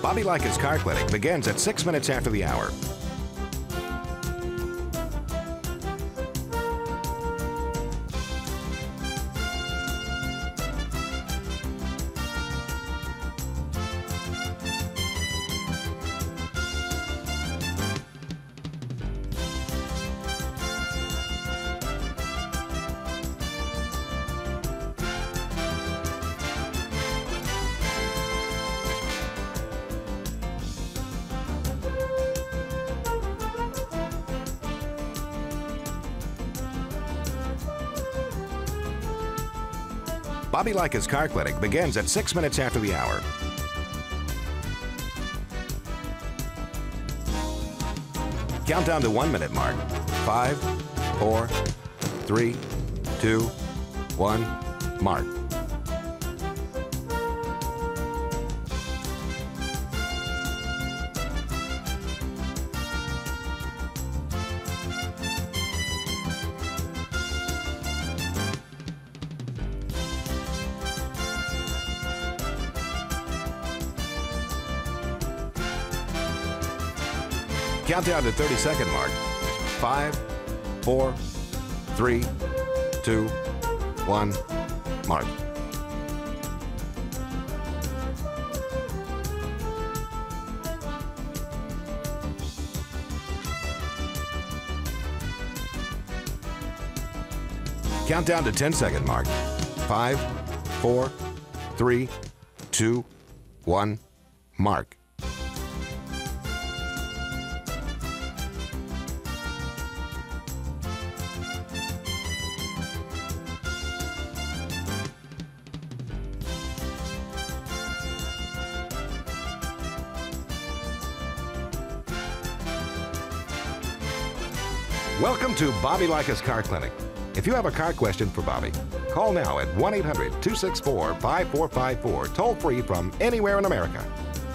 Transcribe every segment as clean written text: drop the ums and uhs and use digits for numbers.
Bobby Likis Car Clinic begins at 6 minutes after the hour. Bobby Likis Car Clinic begins at 6 minutes after the hour. Countdown to 1 minute mark. 5, 4, 3, 2, 1, mark. Countdown to 30-second mark. 5, 4, 3, 2, 1, mark. Countdown to 10-second mark. 5, 4, 3, 2, 1, mark. Welcome to Bobby Likis Car Clinic. If you have a car question for Bobby, call now at 1-800-264-5454, toll-free from anywhere in America.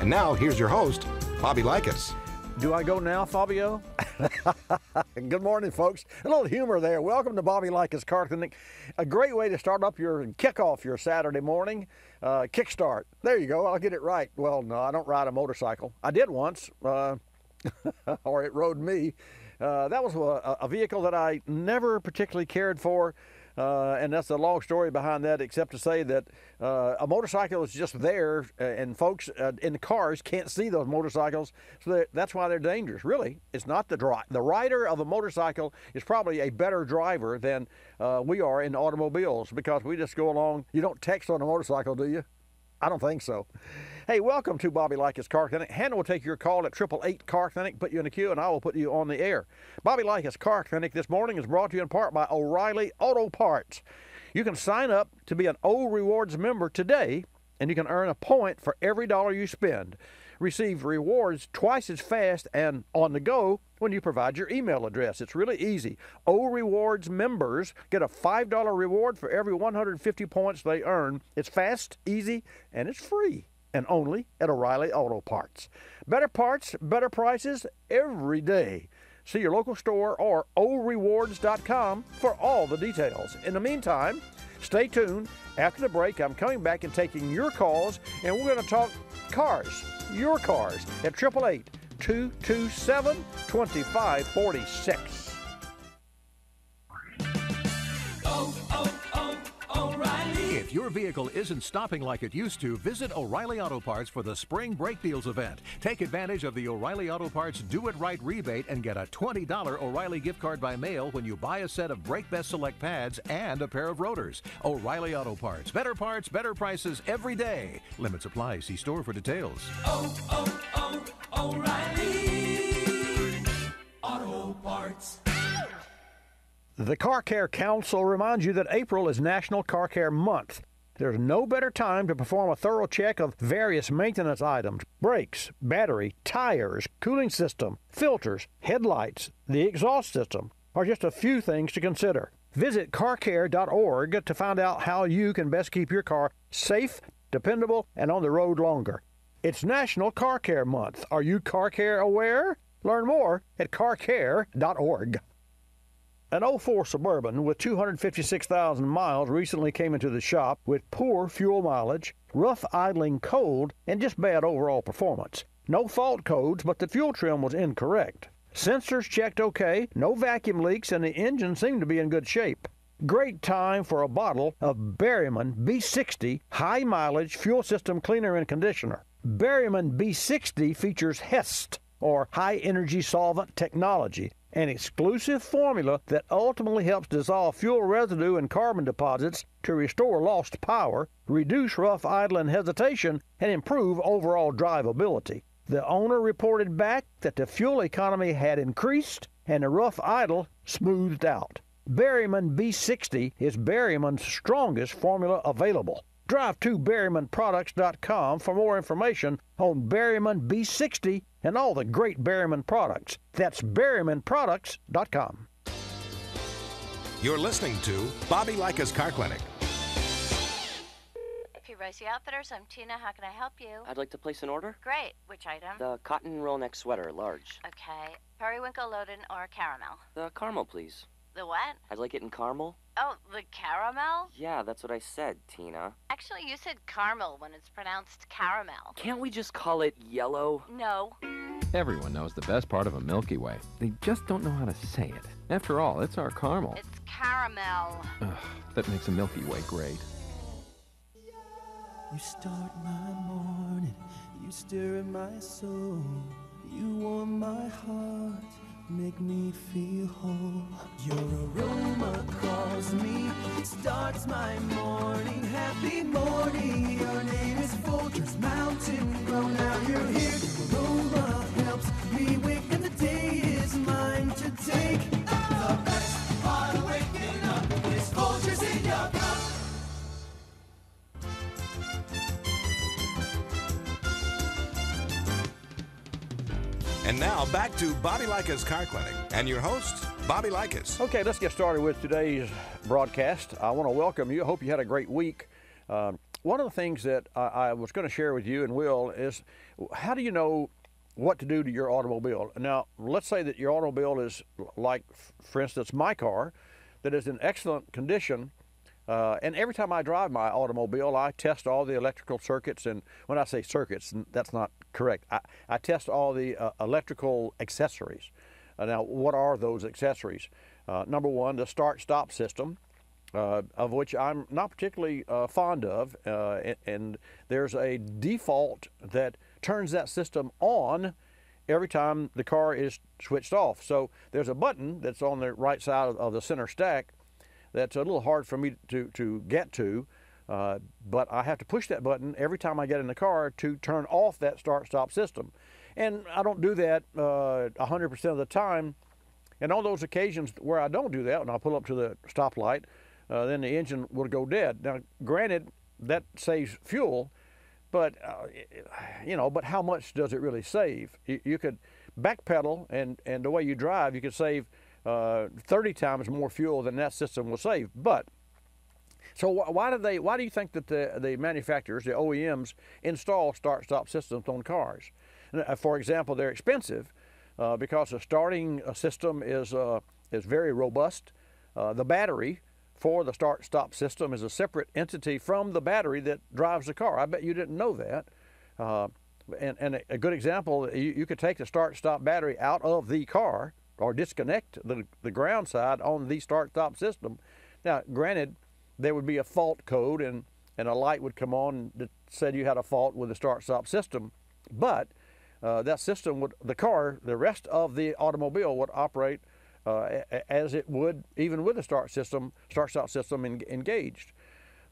And now, here's your host, Bobby Likis. Do I go now, Fabio? Good morning, folks. A little humor there. Welcome to Bobby Likis Car Clinic. A great way to start up kick off your Saturday morning. Kickstart. There you go. I'll get it right. Well, no, I don't ride a motorcycle. I did once, or it rode me. That was a vehicle that I never particularly cared for, and that's a long story behind that, except to say that a motorcycle is just there, and folks in the cars can't see those motorcycles, so that's why they're dangerous. Really, it's not the rider of a motorcycle is probably a better driver than we are in automobiles, because we just go along. You don't text on a motorcycle, do you? I don't think so. Hey, welcome to Bobby Likis Car Clinic. Hannah will take your call at 888 Car Clinic, put you in the queue, and I will put you on the air. Bobby Likis Car Clinic this morning is brought to you in part by O'Reilly Auto Parts. You can sign up to be an O Rewards member today, and you can earn a point for every dollar you spend. Receive rewards twice as fast and on the go when you provide your email address. It's really easy. O Rewards members get a $5 reward for every 150 points they earn. It's fast, easy, and it's free. And only at O'Reilly Auto Parts. Better parts, better prices every day. See your local store or orewards.com for all the details. In the meantime, stay tuned. After the break, I'm coming back and taking your calls, and we're going to talk cars, your cars, at 888-227-2546. O'Reilly. If your vehicle isn't stopping like it used to, visit O'Reilly Auto Parts for the Spring Brake Deals event. Take advantage of the O'Reilly Auto Parts Do It Right rebate and get a $20 O'Reilly gift card by mail when you buy a set of Brake Best Select pads and a pair of rotors. O'Reilly Auto Parts, better prices every day. Limits apply. See store for details. O'Reilly Auto Parts. The Car Care Council reminds you that April is National Car Care Month. There's no better time to perform a thorough check of various maintenance items: brakes, battery, tires, cooling system, filters, headlights, the exhaust system are just a few things to consider. Visit carcare.org to find out how you can best keep your car safe, dependable, and on the road longer. It's National Car Care Month. Are you car care aware? Learn more at carcare.org. An '04 Suburban with 256,000 miles recently came into the shop with poor fuel mileage, rough idling cold, and just bad overall performance. No fault codes, but the fuel trim was incorrect. Sensors checked okay, no vacuum leaks, and the engine seemed to be in good shape. Great time for a bottle of Berryman B60 high mileage fuel system cleaner and conditioner. Berryman B60 features HEST, or high energy solvent technology, an exclusive formula that ultimately helps dissolve fuel residue and carbon deposits to restore lost power, reduce rough idle and hesitation, and improve overall drivability. The owner reported back that the fuel economy had increased and the rough idle smoothed out. Berryman B60 is Berryman's strongest formula available. Drive to BerrymanProducts.com for more information on Berryman B60 and all the great Berryman products. That's BerrymanProducts.com. You're listening to Bobby Likis Car Clinic. Rosie Outfitters, I'm Tina. How can I help you? I'd like to place an order. Great. Which item? The cotton roll neck sweater, large. Okay. Periwinkle, Loden, or caramel? The caramel, please. The what? I'd like it in caramel. Oh, the caramel? Yeah, that's what I said, Tina. Actually, you said caramel when it's pronounced caramel. Can't we just call it yellow? No. Everyone knows the best part of a Milky Way. They just don't know how to say it. After all, it's our caramel. It's caramel. Ugh, that makes a Milky Way great. You start my morning, you stir in my soul, you warm my heart, make me feel whole. Your aroma calls me, it starts my morning, happy morning. Your name is Folgers Mountain Grow, now you're here. Your aroma helps me wake and the day is mine to take. The best part of waking up is Folgers in your cup. And now back to Bobby Likis Car Clinic and your host, Bobby Likis. Okay, let's get started with today's broadcast. I want to welcome you. I hope you had a great week. One of the things that I was going to share with you and will is how do you know what to do to your automobile? Now, let's say that your automobile is like, for instance, my car, that is in excellent condition. And every time I drive my automobile, I test all the electrical circuits. And when I say circuits, that's not correct. I test all the electrical accessories. Now, what are those accessories? Number one, the start-stop system, of which I'm not particularly fond of. And there's a default that turns that system on every time the car is switched off. So there's a button that's on the right side of the center stack that's a little hard for me to get to, but I have to push that button every time I get in the car to turn off that start-stop system. And I don't do that 100% of the time. And on those occasions where I don't do that, when I pull up to the stoplight, then the engine will go dead. Now, granted, that saves fuel, but but how much does it really save? You could backpedal, and the way you drive, you could save 30 times more fuel than that system will save. But so why do you think that the manufacturers, the OEMs, install start-stop systems on cars? For example, they're expensive because the starting system is very robust. The battery for the start-stop system is a separate entity from the battery that drives the car. I bet you didn't know that. And a good example, you could take the start-stop battery out of the car or disconnect the ground side on the start-stop system. Now, granted, there would be a fault code and a light would come on that said you had a fault with the start-stop system, but that system the rest of the automobile would operate as it would even with the start-stop system engaged.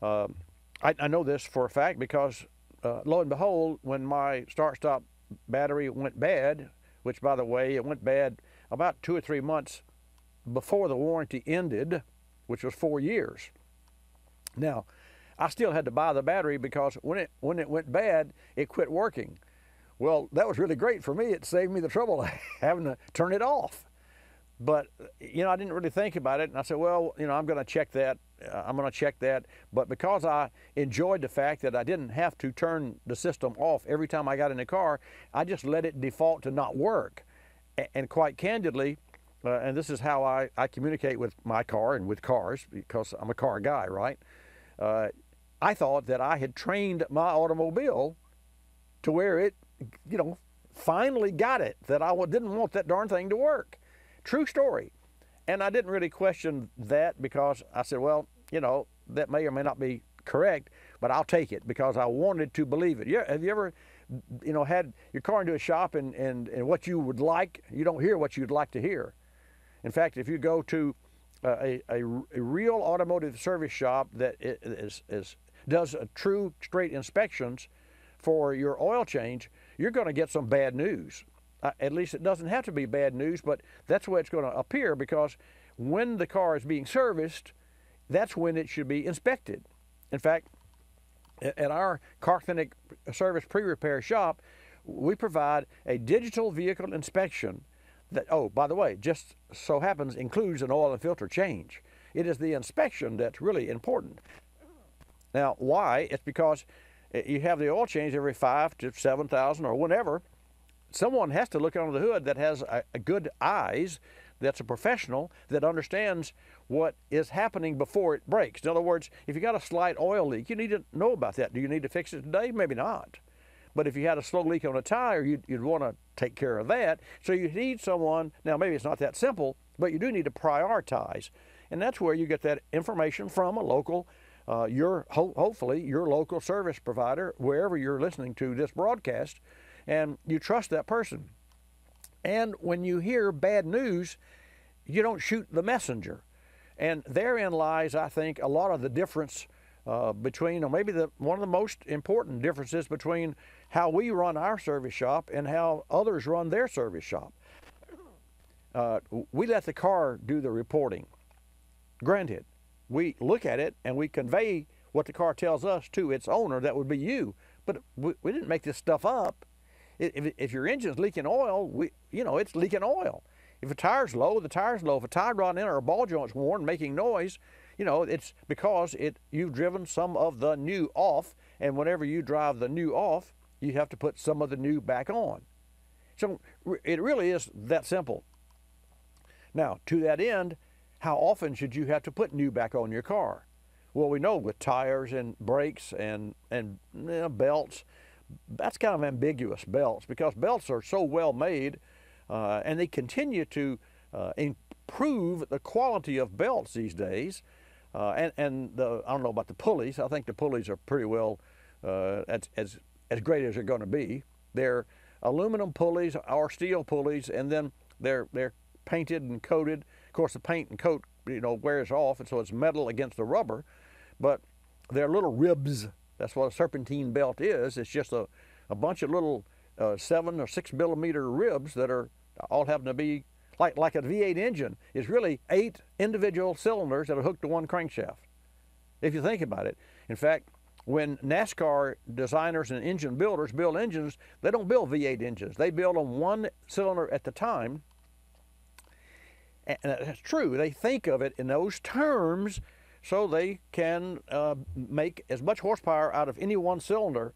I know this for a fact because lo and behold, when my start-stop battery went bad, which by the way, it went bad about 2 or 3 months before the warranty ended, which was 4 years. Now, I still had to buy the battery because when it went bad, it quit working. Well, that was really great for me. It saved me the trouble of having to turn it off. But, I didn't really think about it. And I said, well, I'm going to check that. But because I enjoyed the fact that I didn't have to turn the system off every time I got in the car, I just let it default to not work. And quite candidly, and this is how I communicate with my car and with cars, because I'm a car guy, right? I thought that I had trained my automobile to where it, finally got it, that I didn't want that darn thing to work. True story. And I didn't really question that, because I said, well, that may or may not be correct, but I'll take it because I wanted to believe it. Yeah, have you ever, had your car into a shop and what you would like, you don't hear what you'd like to hear. In fact, if you go to a real automotive service shop that does a true straight inspections for your oil change, you're going to get some bad news. At least it doesn't have to be bad news, but that's the way it's going to appear, because when the car is being serviced, that's when it should be inspected. In fact, at our Car Clinic Service Pre-Repair shop, we provide a digital vehicle inspection that, oh, by the way, just so happens includes an oil and filter change. It is the inspection that's really important. Now, why? It's because you have the oil change every 5,000 to 7,000 or whenever. Someone has to look under the hood that has a good eyes, that's a professional, that understands what is happening before it breaks. In other words, if you got a slight oil leak, you need to know about that. Do you need to fix it today? Maybe not. But if you had a slow leak on a tire, you'd want to take care of that. So you need someone, now maybe it's not that simple, but you do need to prioritize. And that's where you get that information from a local, hopefully your local service provider, wherever you're listening to this broadcast, and you trust that person. And when you hear bad news, you don't shoot the messenger. And therein lies, I think, a lot of the difference between, or maybe one of the most important differences between how we run our service shop and how others run their service shop. We let the car do the reporting. Granted, we look at it and we convey what the car tells us to its owner, that would be you. But we didn't make this stuff up. If your engine's leaking oil, it's leaking oil. If a tire's low, the tire's low. If a tie rod in or a ball joint's worn, making noise, it's because you've driven some of the new off, and whenever you drive the new off, you have to put some of the new back on. So it really is that simple. Now, to that end, how often should you have to put new back on your car? Well, we know with tires and brakes and belts, that's kind of ambiguous, belts, because belts are so well made, and they continue to improve the quality of belts these days. I don't know about the pulleys. I think the pulleys are pretty well as great as they're going to be. They're aluminum pulleys or steel pulleys, and then they're painted and coated. Of course, the paint and coat wears off, and so it's metal against the rubber. But they're little ribs. That's what a serpentine belt is. It's just a bunch of little 7 or 6 millimeter ribs that are all happen to be like a V8 engine is really 8 individual cylinders that are hooked to one crankshaft, if you think about it. In fact, when NASCAR designers and engine builders build engines, they don't build V8 engines. They build them one cylinder at the time. And that's true. They think of it in those terms so they can make as much horsepower out of any one cylinder,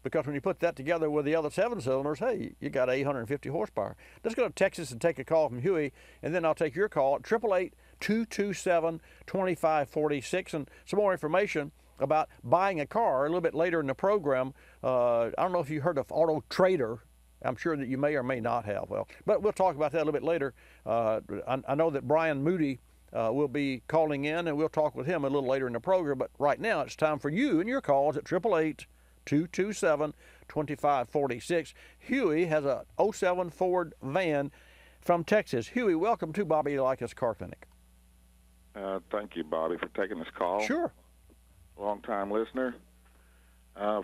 because when you put that together with the other 7 cylinders, hey, you got 850 horsepower. Let's go to Texas and take a call from Huey, and then I'll take your call at 888-227-2546, and some more information about buying a car a little bit later in the program. I don't know if you heard of Auto Trader. I'm sure that you may or may not have. But we'll talk about that a little bit later. I know that Brian Moody will be calling in, and we'll talk with him a little later in the program. But right now, it's time for you and your calls at 888-227-2546. Huey has a 07 Ford van from Texas. Huey, welcome to Bobby Likis Car Clinic. Thank you, Bobby, for taking this call. Sure. Long-time listener.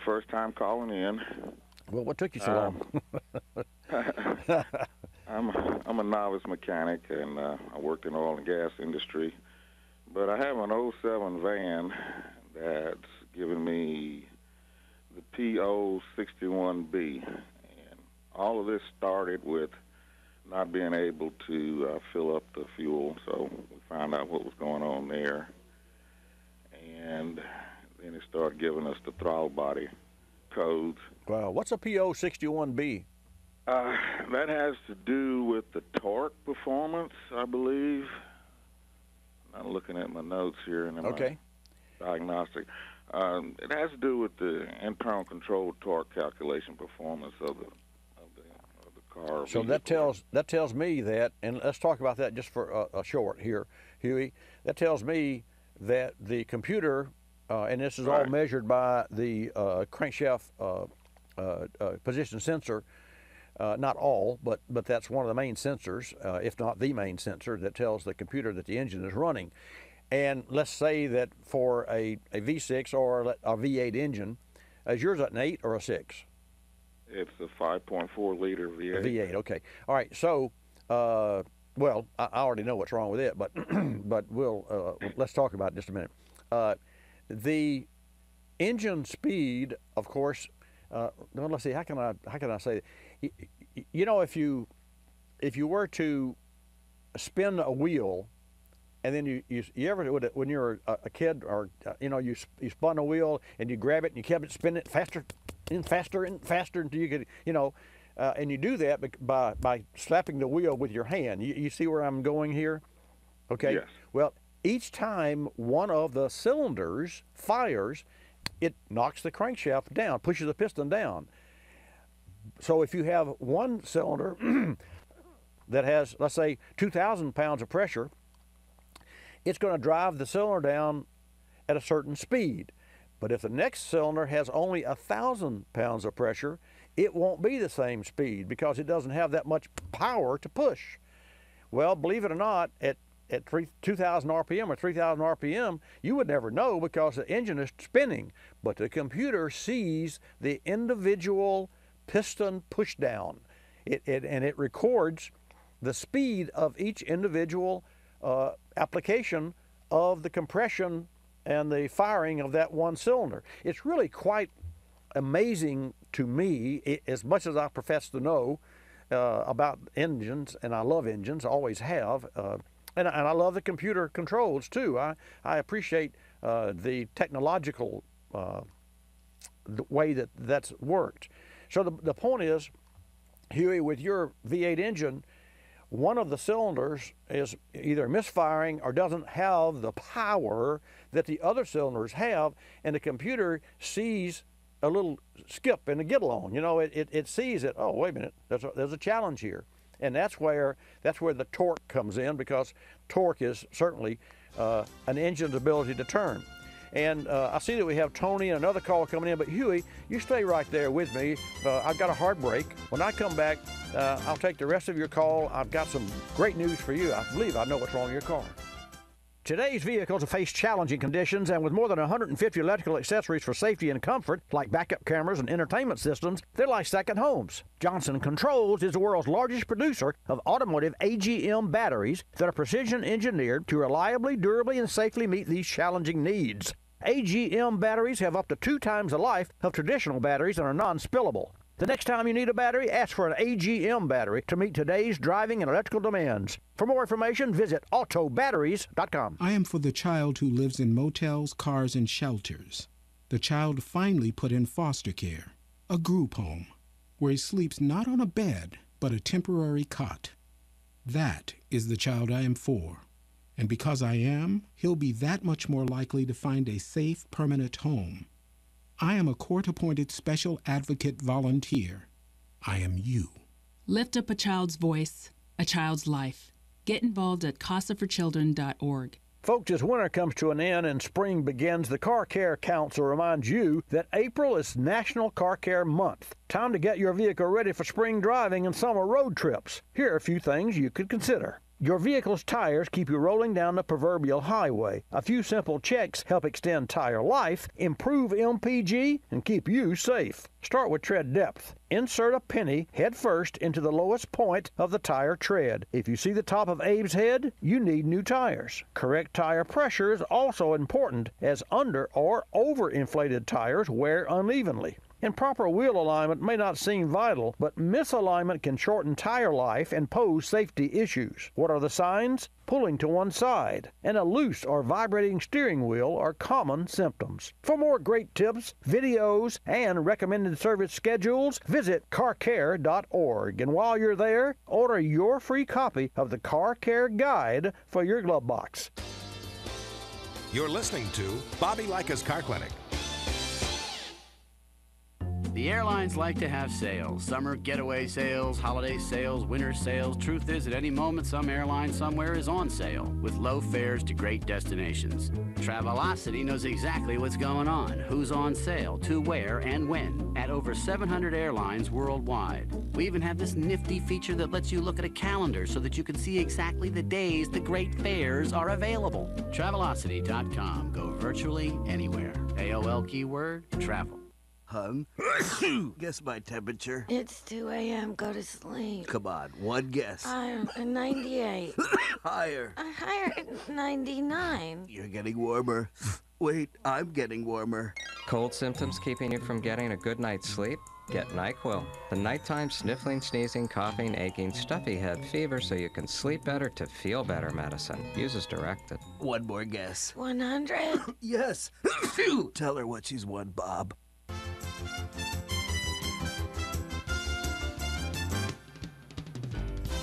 First time calling in. Well, what took you so long? I'm a novice mechanic, and I worked in the oil and gas industry. But I have an 07 van that's given me the PO61B. And all of this started with not being able to fill up the fuel, so we found out what was going on there. And then it started giving us the throttle body codes. Wow, what's a PO61B? That has to do with the torque performance, I believe. I'm looking at my notes here and Okay. my diagnostic. It has to do with the internal control torque calculation performance of the car. So vehicle. that tells me that, and let's talk about that just for a short here, Huey. That tells me that the computer, and this is all Right. measured by the crankshaft position sensor. Not all, but that's one of the main sensors, if not the main sensor, that tells the computer that the engine is running. And let's say that for a V6 or a V8 engine, is yours an 8 or a 6? It's a 5.4 liter V8. A V8, okay. All right, so, well, I already know what's wrong with it, but but let's talk about it in just a minute. The engine speed, of course, let's see, how can I say it? You know, if you were to spin a wheel, and then you ever when you're a kid, or you spun a wheel and you grab it and you kept it spinning it faster and faster and faster until you could, and you do that by slapping the wheel with your hand. You see where I'm going here? Okay. Yes. Well, each time one of the cylinders fires, it knocks the crankshaft down, pushes the piston down. So if you have one cylinder that has, let's say, 2,000 pounds of pressure, it's going to drive the cylinder down at a certain speed. But if the next cylinder has only 1,000 pounds of pressure, it won't be the same speed because it doesn't have that much power to push. Well, believe it or not, at 2,000 RPM or 3,000 RPM, you would never know because the engine is spinning. But the computer sees the individual piston push down. And it records the speed of each individual application of the compression and the firing of that one cylinder. It's really quite amazing to me, as much as I profess to know about engines, and I love engines, always have, and I love the computer controls too. I appreciate the technological the way that's worked. So the point is, Huey, with your V8 engine, one of the cylinders is either misfiring or doesn't have the power that the other cylinders have, and the computer sees a little skip in the get along. It sees it. Oh, wait a minute, there's a challenge here, and that's where the torque comes in, because torque is certainly an engine's ability to turn. And I see that we have Tony and another call coming in, but Huey, you stay right there with me. I've got a hard break. When I come back, I'll take the rest of your call. I've got some great news for you. I believe I know what's wrong with your car. Today's vehicles face challenging conditions, and with more than 150 electrical accessories for safety and comfort, like backup cameras and entertainment systems, they're like second homes. Johnson Controls is the world's largest producer of automotive AGM batteries that are precision engineered to reliably, durably, and safely meet these challenging needs. AGM batteries have up to 2 times the life of traditional batteries and are non-spillable. The next time you need a battery, ask for an AGM battery to meet today's driving and electrical demands. For more information, visit autobatteries.com. I am for the child who lives in motels, cars, and shelters. The child finally put in foster care, a group home, where he sleeps not on a bed, but a temporary cot. That is the child I am for. And because I am, he'll be that much more likely to find a safe, permanent home. I am a court-appointed special advocate volunteer. I am you. Lift up a child's voice, a child's life. Get involved at casaforchildren.org. Folks, as winter comes to an end and spring begins, the Car Care Council reminds you that April is National Car Care Month. Time to get your vehicle ready for spring driving and summer road trips. Here are a few things you could consider. Your vehicle's tires keep you rolling down the proverbial highway. A few simple checks help extend tire life, improve MPG, and keep you safe. Start with tread depth. Insert a penny head first into the lowest point of the tire tread. If you see the top of Abe's head, you need new tires. Correct tire pressure is also important, as under or overinflated tires wear unevenly. Improper wheel alignment may not seem vital, but misalignment can shorten tire life and pose safety issues. What are the signs? Pulling to one side and a loose or vibrating steering wheel are common symptoms. For more great tips, videos, and recommended service schedules, visit carcare.org. And while you're there, order your free copy of the Car Care Guide for your glove box. You're listening to Bobby Likis Car Clinic. The airlines like to have sales. Summer getaway sales, holiday sales, winter sales. Truth is, at any moment, some airline somewhere is on sale with low fares to great destinations. Travelocity knows exactly what's going on, who's on sale, to where, and when, at over 700 airlines worldwide. We even have this nifty feature that lets you look at a calendar so that you can see exactly the days the great fares are available. Travelocity.com. Go virtually anywhere. AOL keyword, travel. Hun, guess my temperature. It's 2 a.m. Go to sleep. Come on, one guess. 98. Higher. Higher at 99. You're getting warmer. Wait, I'm getting warmer. Cold symptoms keeping you from getting a good night's sleep? Get NyQuil, the nighttime sniffling, sneezing, coughing, aching, stuffy head, fever so you can sleep better to feel better medicine. Use as directed. One more guess. 100. Yes. Tell her what she's won, Bob.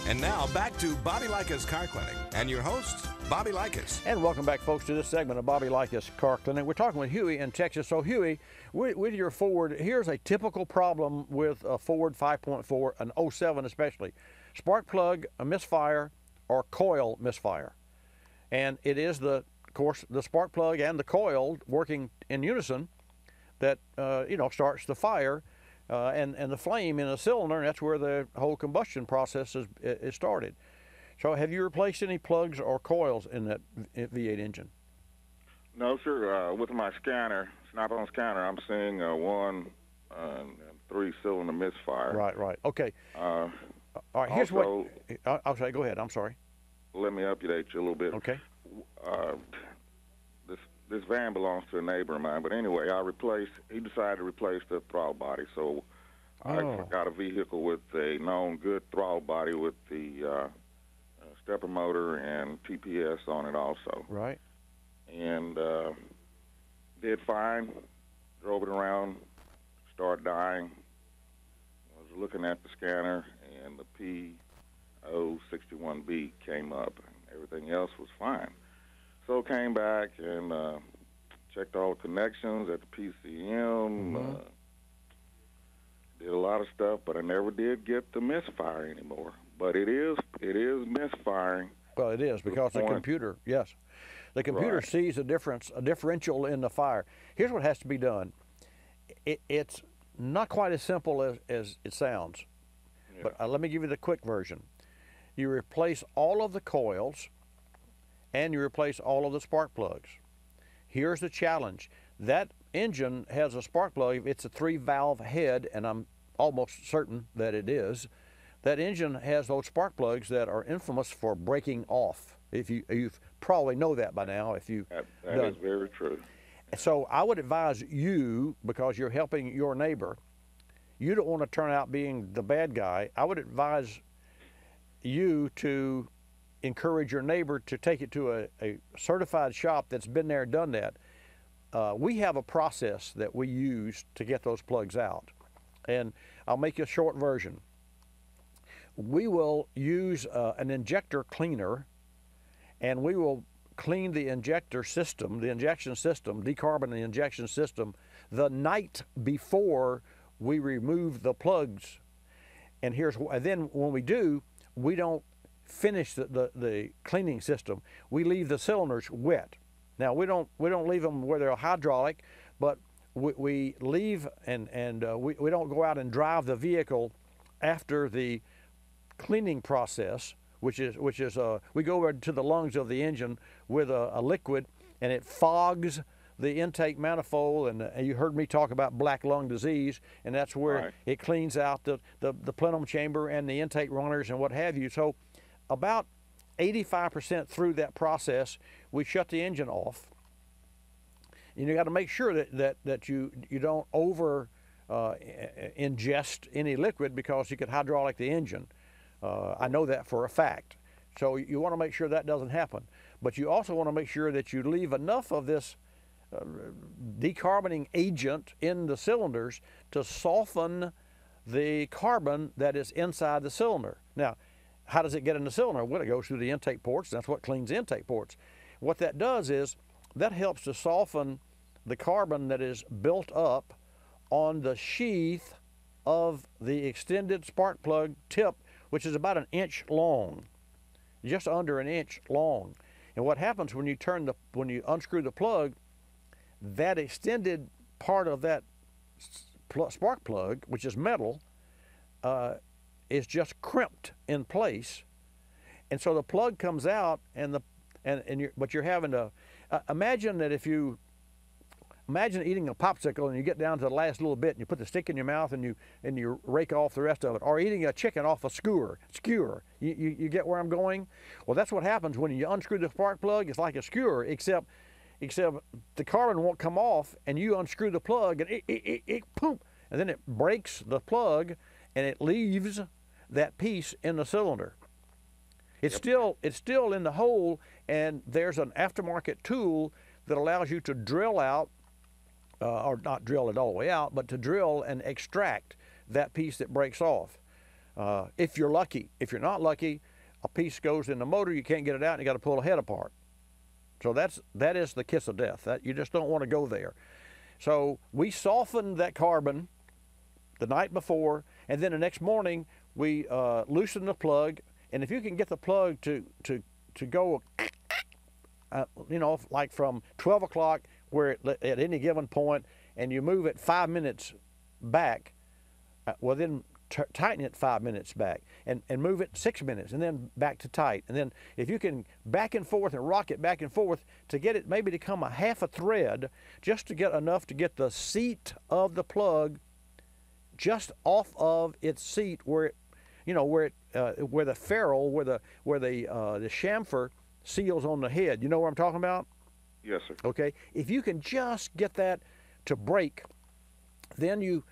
And now back to Bobby Likis Car Clinic and your host, Bobby Likis. And welcome back, folks, to this segment of Bobby Likis Car Clinic. We're talking with Huey in Texas. So, Huey, with your Ford, here's a typical problem with a Ford 5.4, an 07 especially. Spark plug, a misfire, or coil misfire. And it is, of course, the spark plug and the coil working in unison that, starts the fire. And the flame in a cylinder, and that's where the whole combustion process is started. So have you replaced any plugs or coils in that V8 engine? No, sir. With my scanner, snap-on scanner, I'm seeing 1 3-cylinder misfire. Right. Okay. All right, here's also, what... I'll say, go ahead. I'm sorry. Let me update you a little bit. Okay. This van belongs to a neighbor of mine, but anyway, he decided to replace the throttle body, so I got a vehicle with a known good throttle body with the stepper motor and TPS on it also. Right. And did fine, drove it around, started dying. I was looking at the scanner, and the P061B came up, and everything else was fine. So came back and checked all the connections at the PCM, did a lot of stuff, but I never did get the misfire anymore. But it is misfiring. Well, it is because the computer, yes. The computer sees a differential in the fire. Here's what has to be done. It's not quite as simple as it sounds, but let me give you the quick version. You replace all of the coils, and you replace all of the spark plugs. Here's the challenge. That engine has a spark plug. It's a 3-valve head, and I'm almost certain that it is. That engine has those spark plugs that are infamous for breaking off. You probably know that by now. That is very true. So I would advise you, because you're helping your neighbor, you don't want to turn out being the bad guy. I would advise you to encourage your neighbor to take it to a certified shop that's been there and done that. We have a process that we use to get those plugs out. And I'll make you a short version. We will use an injector cleaner, and we will clean the injector system, the injection system, decarbon the injection system, the night before we remove the plugs. And then when we do, we don't finish the cleaning system. We leave the cylinders wet. Now we don't leave them where they're hydraulic, but we leave and we don't go out and drive the vehicle after the cleaning process, which is we go over to the lungs of the engine with a liquid, and it fogs the intake manifold, and you heard me talk about black lung disease, and that's where it cleans out the plenum chamber and the intake runners and what have you. So about 85% through that process, we shut the engine off. And you got to make sure that you don't over ingest any liquid because you could hydraulic the engine. I know that for a fact. So you want to make sure that doesn't happen. But you also want to make sure that you leave enough of this decarboning agent in the cylinders to soften the carbon that is inside the cylinder. Now, how does it get in the cylinder? Well, it goes through the intake ports. That's what cleans the intake ports. What that does is that helps to soften the carbon that is built up on the sheath of the extended spark plug tip, which is about 1 inch long, just under 1 inch long. And what happens when you unscrew the plug, that extended part of that spark plug, which is metal, is just crimped in place, and so the plug comes out, but you're having to imagine that imagine eating a popsicle and you get down to the last little bit and you put the stick in your mouth and you rake off the rest of it, or eating a chicken off a skewer. You get where I'm going? Well, that's what happens when you unscrew the spark plug. It's like a skewer, except the carbon won't come off, and you unscrew the plug and it boom, and then it breaks the plug and it leaves that piece in the cylinder. It's still in the hole, and there's an aftermarket tool that allows you to drill out, or not drill it all the way out, but to drill and extract that piece that breaks off. If you're lucky. If you're not lucky, a piece goes in the motor, you can't get it out, and you got to pull the head apart. So that is the kiss of death. That you just don't want to go there. So we softened that carbon the night before, and then the next morning we loosen the plug. And if you can get the plug to go, like from 12 o'clock, where at any given point, and you move it 5 minutes back, well then tighten it 5 minutes back, and move it 6 minutes, and then back to tight. And then if you can back and forth and rock it back and forth to get it maybe to come a half a thread, just to get enough to get the seat of the plug just off of its seat, where the ferrule, where the chamfer seals on the head. You know what I'm talking about? Yes, sir. Okay. If you can just get that to break, then you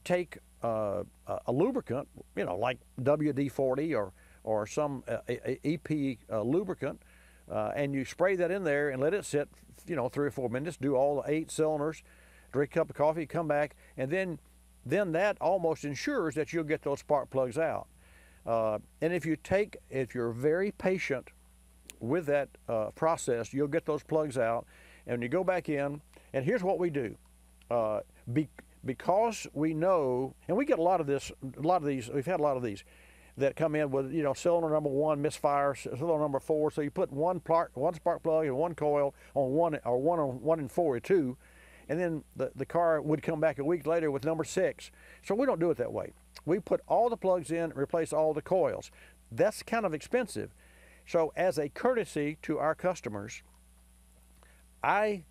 take a lubricant, like WD-40 or some EP lubricant, and you spray that in there and let it sit, 3 or 4 minutes. Do all the 8 cylinders. Drink a cup of coffee, come back, and then that almost ensures that you'll get those spark plugs out. And if you're very patient with that process, you'll get those plugs out. And when you go back in, and here's what we do. Because we know, and we get a lot of these, we've had a lot of these that come in with, cylinder number 1 misfire, cylinder number 4. So you put one spark plug and 1 coil on 1, or 1 and 4 or 2. And then the car would come back a week later with number 6. So we don't do it that way. We put all the plugs in and replace all the coils. That's kind of expensive. So as a courtesy to our customers, I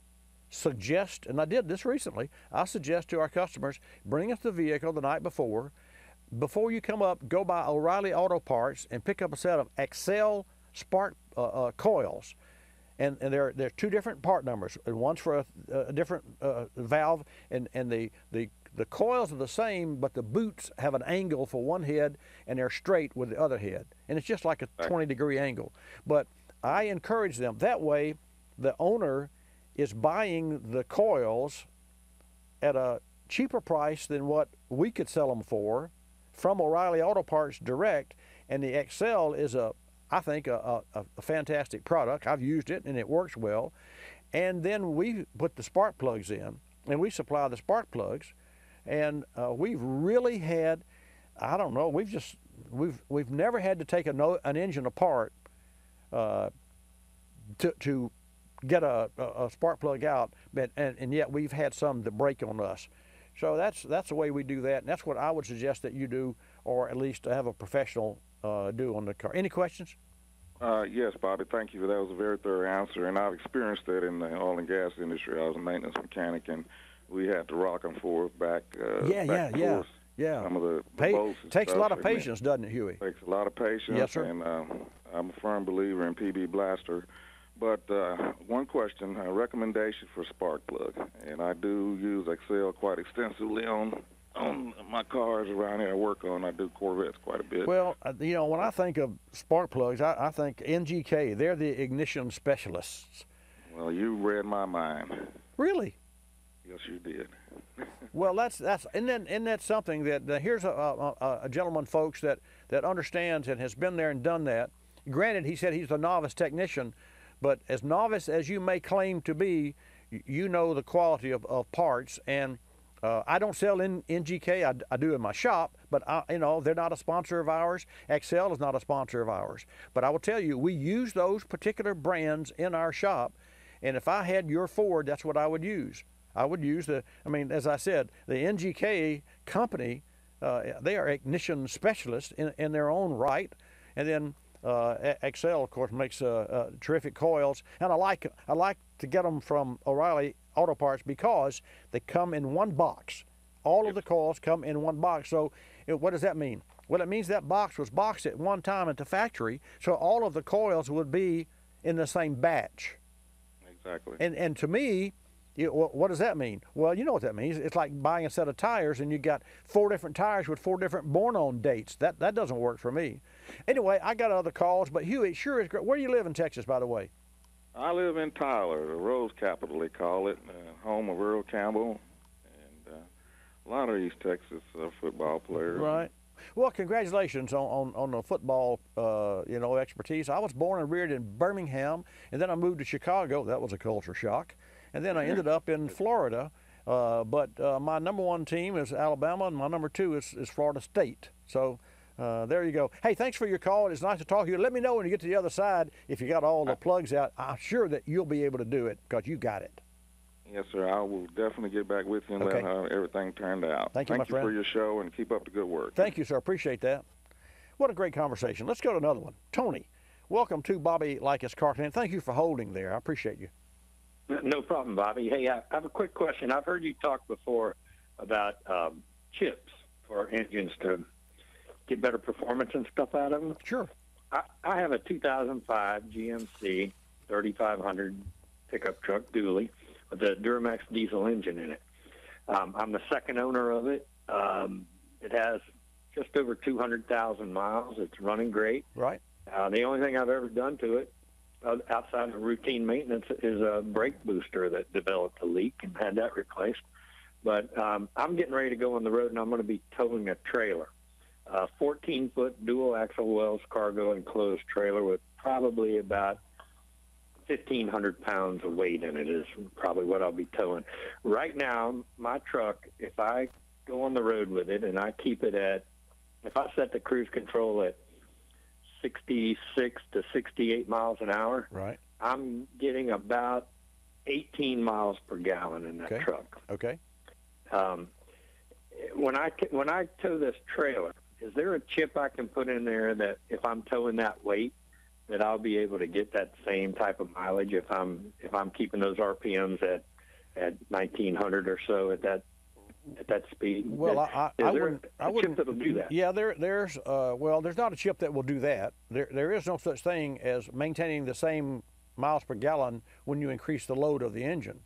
suggest, and I did this recently, I suggest to our customers, bring us the vehicle the night before. Before you come up, go by O'Reilly Auto Parts and pick up a set of Excel spark coils. And there are 2 different part numbers, and one's for a different valve, and the coils are the same, but the boots have an angle for one head, and they're straight with the other head. And it's just like a 20-degree angle. But I encourage them. That way, the owner is buying the coils at a cheaper price than what we could sell them for from O'Reilly Auto Parts direct, and the Excel is I think a fantastic product. I've used it and it works well. And then we put the spark plugs in, and we supply the spark plugs, and we've really had, I don't know, we've never had to take an engine apart to get a spark plug out, and yet we've had some that break on us. So that's the way we do that, and that's what I would suggest that you do, or at least have a professional do on the car. Any questions? Yes, Bobby, thank you. That was a very thorough answer, and I've experienced that in the oil and gas industry. I was a maintenance mechanic, and we had to rock and forth back and forth. Yeah. Some of the bolts and takes stuff, a lot of patience, doesn't it, Huey? Takes a lot of patience. Yes, sir. And I'm a firm believer in PB Blaster. But one question, a recommendation for spark plug, and I do use Excel quite extensively on my cars around here I work on. I do Corvettes quite a bit. Well, you know, when I think of spark plugs, I think NGK. They're the ignition specialists. Well, you read my mind. Really? Yes, you did. Well, that's and that's something that here's a gentleman, folks, that understands and has been there and done that. Granted, he said he's a novice technician, but as novice as you may claim to be, you know the quality of parts. And I don't sell in NGK. I do in my shop, but you know, they're not a sponsor of ours. Excel is not a sponsor of ours. But I will tell you, we use those particular brands in our shop. And if I had your Ford, that's what I would use. I would use as I said, the NGK company, they are ignition specialists in their own right. And then Excel, of course, makes terrific coils. And I like to get them from O'Reilly Auto Parts because they come in one box. All of the coils come in one box. So what does that mean? Well, it means that box was boxed at one time at the factory, so all of the coils would be in the same batch. Exactly. And to me, what does that mean? Well, you know what that means. It's like buying a set of tires and you got 4 different tires with 4 different born-on dates. That doesn't work for me. Anyway, I got other calls, but Hugh, it sure is great. Where do you live in Texas, by the way? I live in Tyler, the Rose Capital, they call it, home of Earl Campbell, and a lot of East Texas football players. Right. Well, congratulations on the football, expertise. I was born and reared in Birmingham, and then I moved to Chicago. That was a culture shock. And then I ended up in Florida. But my number 1 team is Alabama, and my number 2 is Florida State. So there you go. Hey, thanks for your call. It's nice to talk to you. Let me know when you get to the other side if you got all the plugs out. I'm sure that you'll be able to do it because you got it. Yes, sir. I will definitely get back with you and let how everything turned out. Thank you, my friend. For your show, and keep up the good work. Thank you, sir. Appreciate that. What a great conversation. Let's go to another one. Tony, welcome to Bobby Likis Car Clinic. Thank you for holding there. I appreciate you. No problem, Bobby. Hey, I have a quick question. I've heard you talk before about chips for engines to get better performance and stuff out of them. Sure. I have a 2005 GMC 3500 pickup truck dually with a Duramax diesel engine in it. I'm the second owner of it. It has just over 200,000 miles. It's running great. Right. The only thing I've ever done to it outside of routine maintenance is a brake booster that developed a leak and had that replaced. But I'm getting ready to go on the road, and I'm going to be towing a trailer, a 14-foot dual axle Wells cargo enclosed trailer with probably about 1,500 pounds of weight in it is probably what I'll be towing. Right now, my truck, if I go on the road with it and I keep it if I set the cruise control at 66 to 68 miles an hour, right, I'm getting about 18 miles per gallon in that truck. Okay. When I tow this trailer, is there a chip I can put in there that if I'm towing that weight, that I'll be able to get that same type of mileage if I'm keeping those RPMs at 1,900 or so at that speed? Well, I wouldn't. Chip that'll do that. Yeah, there's not a chip that will do that. There is no such thing as maintaining the same miles per gallon when you increase the load of the engine,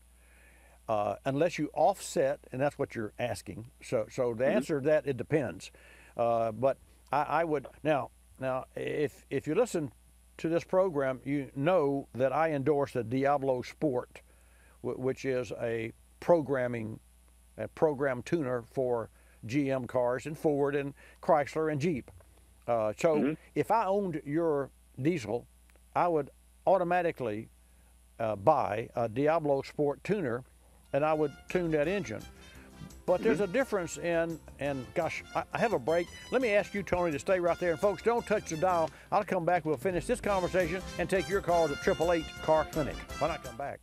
unless you offset, and that's what you're asking. So the answer to that, it depends. But I would now if you listen to this program, you know that I endorse the Diablo Sport, which is a program tuner for GM cars and Ford and Chrysler and Jeep. If I owned your diesel, I would automatically buy a Diablo Sport tuner, and I would tune that engine. But there's a difference and gosh, I have a break. Let me ask you, Tony, to stay right there. And folks, don't touch the dial. I'll come back. We'll finish this conversation and take your calls at 888 Car Clinic. Why not come back?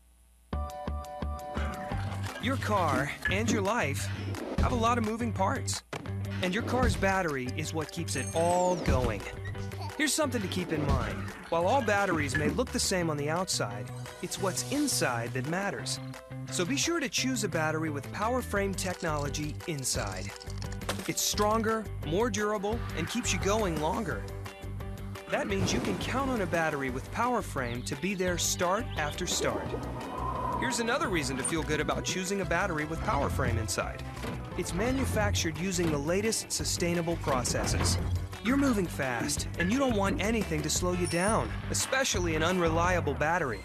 Your car and your life have a lot of moving parts. And your car's battery is what keeps it all going. Here's something to keep in mind. While all batteries may look the same on the outside, it's what's inside that matters. So be sure to choose a battery with power frame technology inside. It's stronger, more durable, and keeps you going longer. That means you can count on a battery with PowerFrame to be there start after start. Here's another reason to feel good about choosing a battery with PowerFrame inside. It's manufactured using the latest sustainable processes. You're moving fast, and you don't want anything to slow you down, especially an unreliable battery.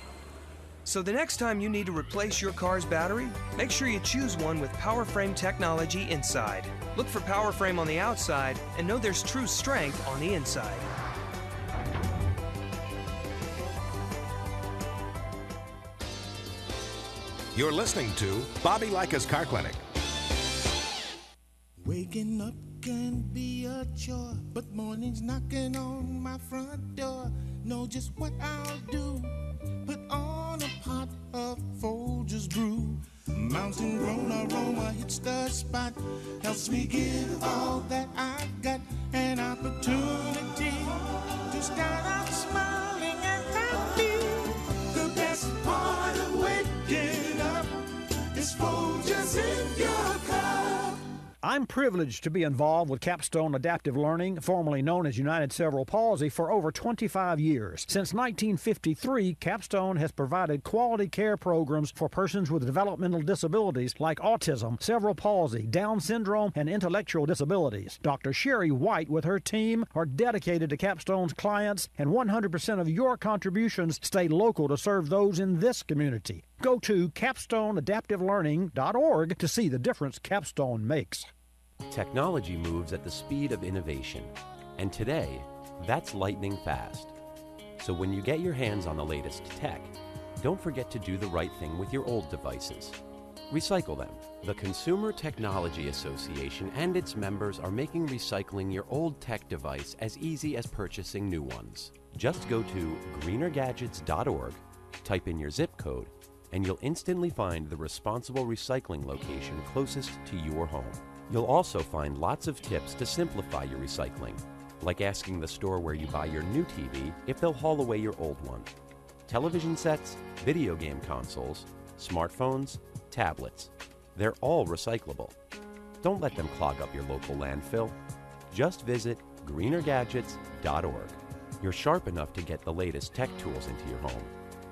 So the next time you need to replace your car's battery, make sure you choose one with PowerFrame technology inside. Look for PowerFrame on the outside and know there's true strength on the inside. You're listening to Bobby Likis Car Clinic. Waking up can be a chore, but morning's knocking on my front door. Know just what I'll do. Put on a pot of Folgers brew. Mountain grown aroma hits the spot. Helps me give all that I've got. An opportunity to start out smiling and happy. The best part of waking up is Folgers in your cup. I'm privileged to be involved with Capstone Adaptive Learning, formerly known as United Cerebral Palsy, for over 25 years. Since 1953, Capstone has provided quality care programs for persons with developmental disabilities like autism, cerebral palsy, Down syndrome, and intellectual disabilities. Dr. Sherry White with her team are dedicated to Capstone's clients, and 100% of your contributions stay local to serve those in this community. Go to capstoneadaptivelearning.org to see the difference Capstone makes. Technology moves at the speed of innovation, and today, that's lightning fast. So when you get your hands on the latest tech, don't forget to do the right thing with your old devices. Recycle them. The Consumer Technology Association and its members are making recycling your old tech device as easy as purchasing new ones. Just go to greenergadgets.org, type in your zip code, and you'll instantly find the responsible recycling location closest to your home. You'll also find lots of tips to simplify your recycling, like asking the store where you buy your new TV if they'll haul away your old one. Television sets, video game consoles, smartphones, tablets, they're all recyclable. Don't let them clog up your local landfill. Just visit greenergadgets.org. You're sharp enough to get the latest tech tools into your home.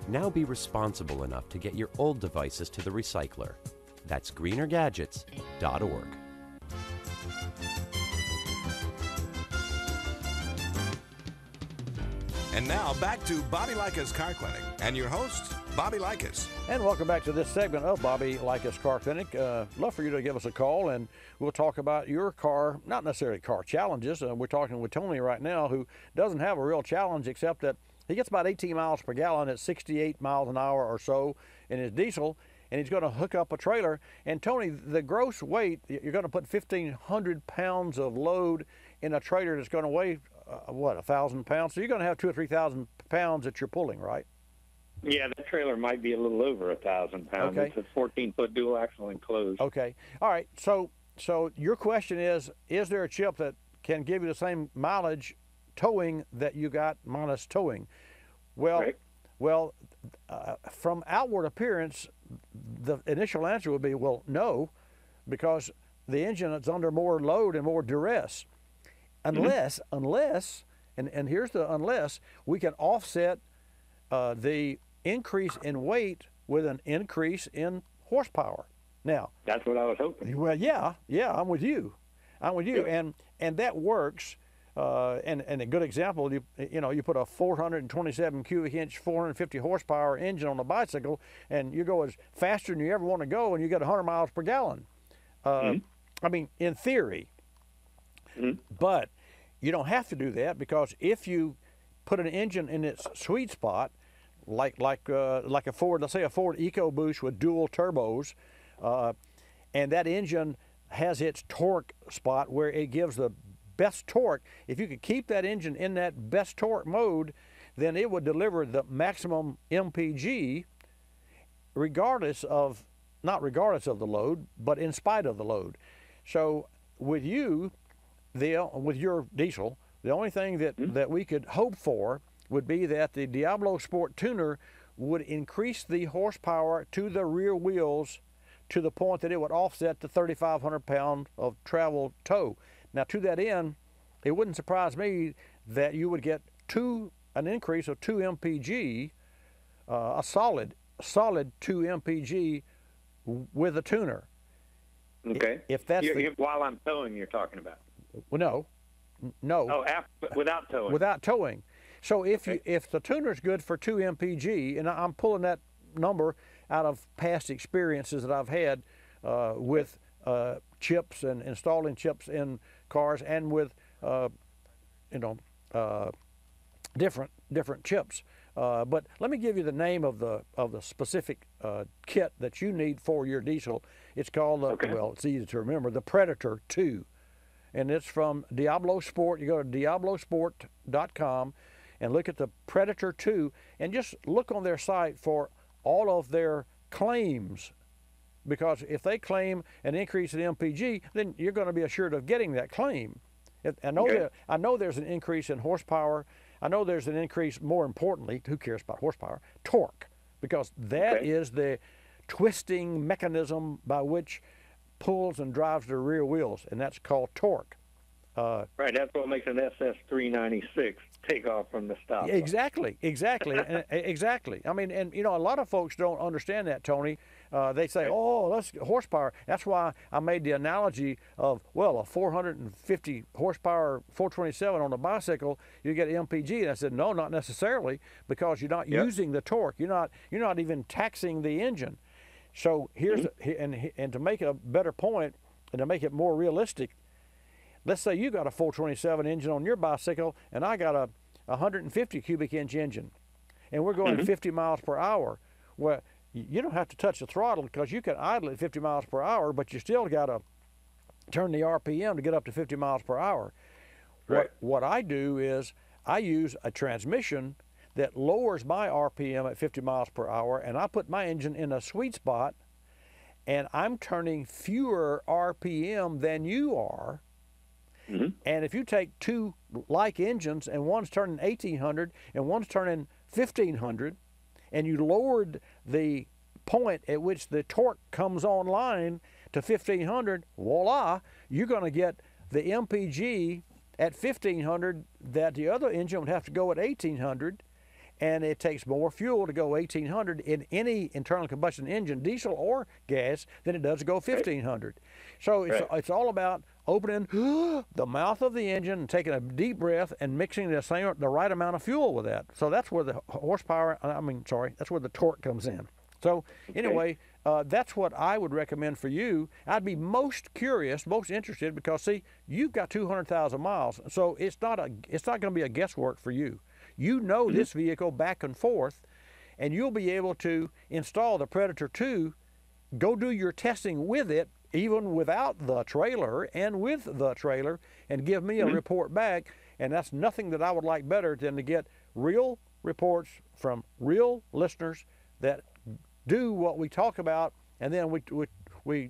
Now be responsible enough to get your old devices to the recycler. That's greenergadgets.org. And now back to Bobby Likis Car Clinic and your host, Bobby Likis. And welcome back to this segment of Bobby Likis Car Clinic. Love for you to give us a call, and we'll talk about your car, not necessarily car challenges. We're talking with Tony right now, who doesn't have a real challenge except that he gets about 18 miles per gallon at 68 miles an hour or so in his diesel, and he's going to hook up a trailer. And Tony, the gross weight, you're going to put 1,500 pounds of load in a trailer that's going to weigh, 1,000 pounds? So you're going to have 2,000 or 3,000 pounds that you're pulling, right? Yeah, the trailer might be a little over 1,000 pounds. Okay. It's a 14-foot dual axle enclosed. Okay. All right. So your question is there a chip that can give you the same mileage towing that you got minus towing? Well, right. From outward appearance, the initial answer would be, well, no, because the engine is under more load and more duress. Unless, and here's the unless, we can offset the increase in weight with an increase in horsepower. Now, that's what I was hoping. Well, yeah, I'm with you. Yeah. And that works. And a good example, you put a 427 cubic inch, 450 horsepower engine on a bicycle, and you go as faster than you ever want to go, and you get 100 miles per gallon. I mean, in theory. But you don't have to do that, because if you put an engine in its sweet spot, like a Ford, let's say a Ford EcoBoost with dual turbos, and that engine has its torque spot where it gives the best torque. If you could keep that engine in that best torque mode, then it would deliver the maximum MPG not regardless of the load, but in spite of the load. So with your diesel, the only thing that we could hope for would be that the Diablo Sport Tuner would increase the horsepower to the rear wheels to the point that it would offset the 3,500 pound of travel tow. Now, to that end, it wouldn't surprise me that you would get an increase of 2 mpg, a solid 2 mpg with a tuner. Okay. If that's while I'm towing, you're talking about. Well, no. Oh, without towing. Without towing. So if the tuner's good for 2 mpg, and I'm pulling that number out of past experiences that I've had with chips and installing chips in cars, and with different chips. But let me give you the name of the specific kit that you need for your diesel. It's called well, it's easy to remember, the Predator 2, and it's from Diablo Sport. You go to diablosport.com and look at the Predator 2, and just look on their site for all of their claims, because if they claim an increase in MPG, then you're going to be assured of getting that claim. I know there's an increase in horsepower. I know there's an increase, more importantly, who cares about horsepower? Torque, because that is the twisting mechanism by which pulls and drives the rear wheels, and that's called torque. Right, that's what makes an SS396 take off from the stop. Exactly. Exactly. I mean, and a lot of folks don't understand that, Tony. They say, oh, that's horsepower. That's why I made the analogy of, well, a 450 horsepower 427 on a bicycle, you get MPG. And I said, no, not necessarily, because you're not using the torque. You're not even taxing the engine. So here's and to make a better point and to make it more realistic, let's say you got a 427 engine on your bicycle, and I got a 150 cubic inch engine, and we're going 50 miles per hour. Well, you don't have to touch the throttle, because you can idle at 50 miles per hour, but you still got to turn the RPM to get up to 50 miles per hour. Right. What I do is I use a transmission that lowers my RPM at 50 miles per hour, and I put my engine in a sweet spot, and I'm turning fewer RPM than you are. And if you take two like engines, and one's turning 1800 and one's turning 1500, and you lowered the point at which the torque comes online to 1500, voila, you're going to get the MPG at 1500 that the other engine would have to go at 1800, and it takes more fuel to go 1800 in any internal combustion engine, diesel or gas, than it does to go 1500. So it's all about opening the mouth of the engine and taking a deep breath and mixing the right amount of fuel with that. So that's where the that's where the torque comes in. So anyway, that's what I would recommend for you. I'd be most curious, most interested, because see, you've got 200,000 miles, so it's not going to be a guesswork for you. You know this vehicle back and forth, and you'll be able to install the Predator 2, go do your testing with it, even without the trailer and with the trailer, and give me a report back. And that's nothing that I would like better than to get real reports from real listeners that do what we talk about, and then we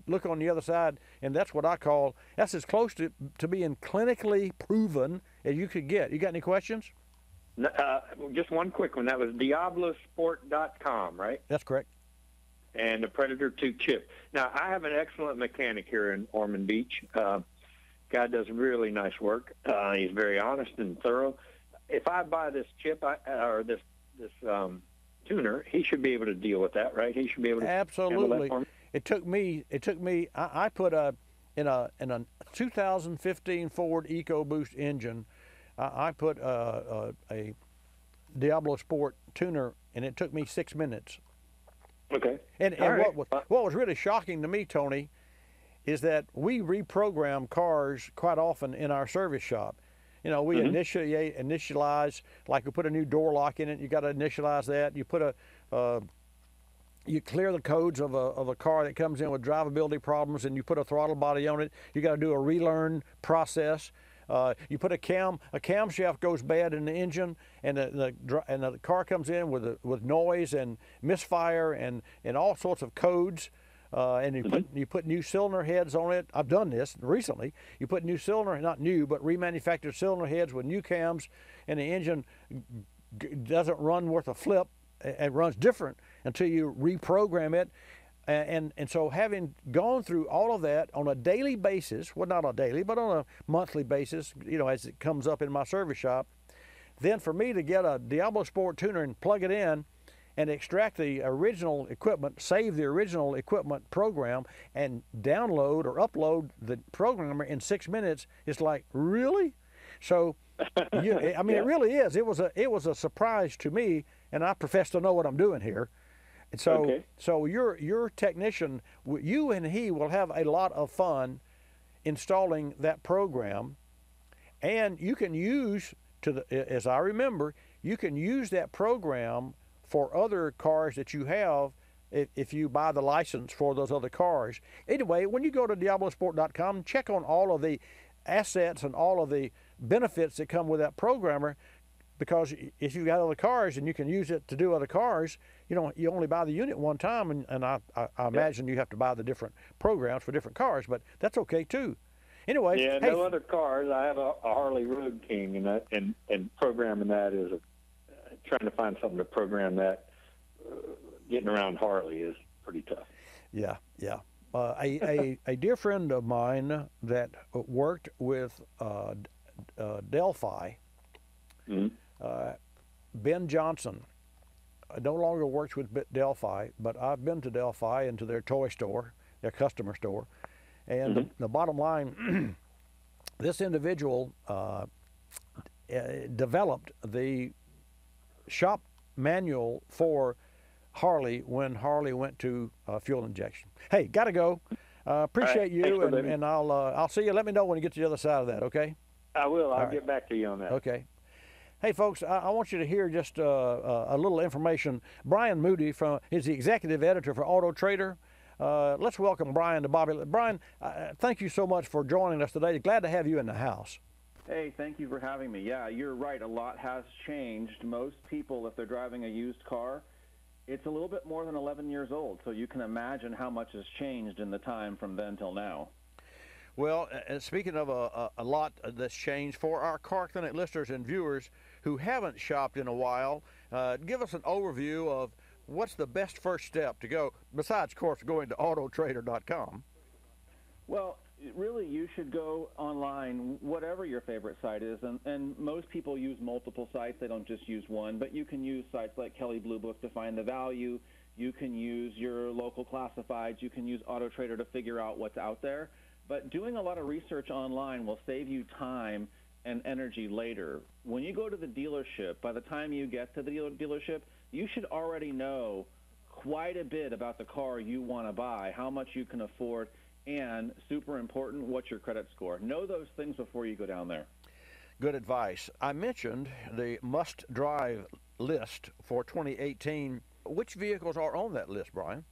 look on the other side, and that's what I call, that's as close to being clinically proven as you could get. You got any questions? Just one quick one. That was diablosport.com, right? That's correct. And the Predator 2 chip. Now, I have an excellent mechanic here in Ormond Beach. Guy does really nice work. He's very honest and thorough. If I buy this chip or this tuner, he should be able to deal with that, right? He should be able to handle that for me. It took me. I put in a 2015 Ford EcoBoost engine. I put a Diablo Sport tuner, and it took me 6 minutes. Okay. And what was really shocking to me, Tony, is that we reprogram cars quite often in our service shop. We initialize, like we put a new door lock in it. You got to initialize that. You put you clear the codes of a car that comes in with drivability problems, and you put a throttle body on it. You got to do a relearn process. You put a camshaft goes bad in the engine, and the car comes in with noise and misfire and all sorts of codes. And you put new cylinder heads on it. I've done this recently. You put new cylinder, not new, but remanufactured cylinder heads with new cams, and the engine doesn't run worth a flip. It runs different until you reprogram it. And so having gone through all of that on a daily basis, well, not on a daily, but on a monthly basis, as it comes up in my service shop, then for me to get a Diablo Sport tuner and plug it in and extract the original equipment, save the original equipment program, and download or upload the programmer in 6 minutes, it's like, really? So, I mean, it really is. It was a surprise to me, and I profess to know what I'm doing here. And so, so your technician, you and he will have a lot of fun installing that program, and you can use, as I remember, you can use that program for other cars that you have if you buy the license for those other cars. Anyway, when you go to DiabloSport.com, check on all of the assets and all of the benefits that come with that programmer, because if you've got other cars and you can use it to do other cars, you only buy the unit one time, and I imagine you have to buy the different programs for different cars, but that's okay too. Anyway, yeah, no other cars. I have a Harley Road King, and programming that is trying to find something to program that. Getting around Harley is pretty tough. Yeah. A dear friend of mine that worked with Delphi, Ben Johnson, no longer works with Delphi, but I've been to Delphi and to their toy store, their customer store, and the bottom line, this individual developed the shop manual for Harley when Harley went to fuel injection. Hey, gotta go. Appreciate you, and I'll see you. Let me know when you get to the other side of that, okay? I will. I'll get back to you on that. Okay. Hey, folks, I want you to hear just a little information. Brian Moody is the executive editor for Auto Trader. Let's welcome Brian to Bobby. Brian, thank you so much for joining us today. Glad to have you in the house. Hey, thank you for having me. Yeah, you're right. A lot has changed. Most people, if they're driving a used car, it's a little bit more than 11 years old, so you can imagine how much has changed in the time from then till now. Well, speaking of a lot that's changed, for our Car Clinic listeners and viewers who haven't shopped in a while, give us an overview of what's the best first step to go, besides, of course, going to autotrader.com. Well, really, you should go online, whatever your favorite site is, and most people use multiple sites. They don't just use one, but you can use sites like Kelley Blue Book to find the value. You can use your local classifieds. You can use Auto Trader to figure out what's out there. But doing a lot of research online will save you time and energy later. When you go to the dealership, by the time you get to the dealership, you should already know quite a bit about the car you want to buy, how much you can afford, and super important, what's your credit score. Know those things before you go down there. Good advice. I mentioned the must-drive list for 2018. Which vehicles are on that list, Brian?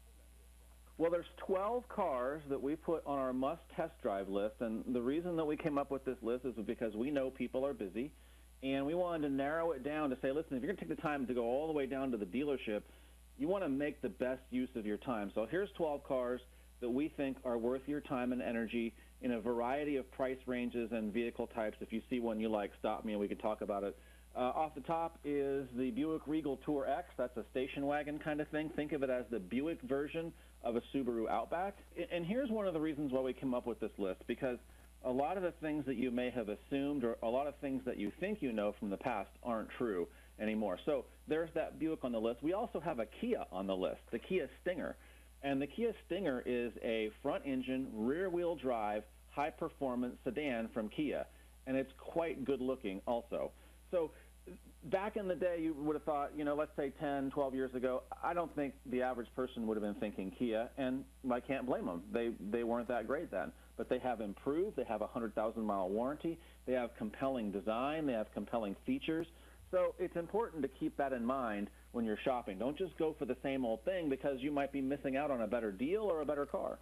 Well, there's 12 cars that we put on our must-test drive list, and the reason that we came up with this list is because we know people are busy, and we wanted to narrow it down to say, listen, if you're going to take the time to go all the way down to the dealership, you want to make the best use of your time. So here's 12 cars that we think are worth your time and energy in a variety of price ranges and vehicle types. If you see one you like, stop me and we can talk about it. Off the top is the Buick Regal Tour X. That's a station wagon kind of thing. Think of it as the Buick version of a Subaru Outback. And here's one of the reasons why we came up with this list, because a lot of the things that you may have assumed or a lot of things that you think you know from the past aren't true anymore. So there's that Buick on the list. We also have a Kia on the list, the Kia Stinger. And the Kia Stinger is a front-engine, rear-wheel drive, high-performance sedan from Kia. And it's quite good-looking also. So back in the day, you would have thought, let's say 10, 12 years ago, I don't think the average person would have been thinking Kia, and I can't blame them. They weren't that great then. But they have improved. They have a 100,000-mile warranty. They have compelling design. They have compelling features. So it's important to keep that in mind when you're shopping. Don't just go for the same old thing, because you might be missing out on a better deal or a better car.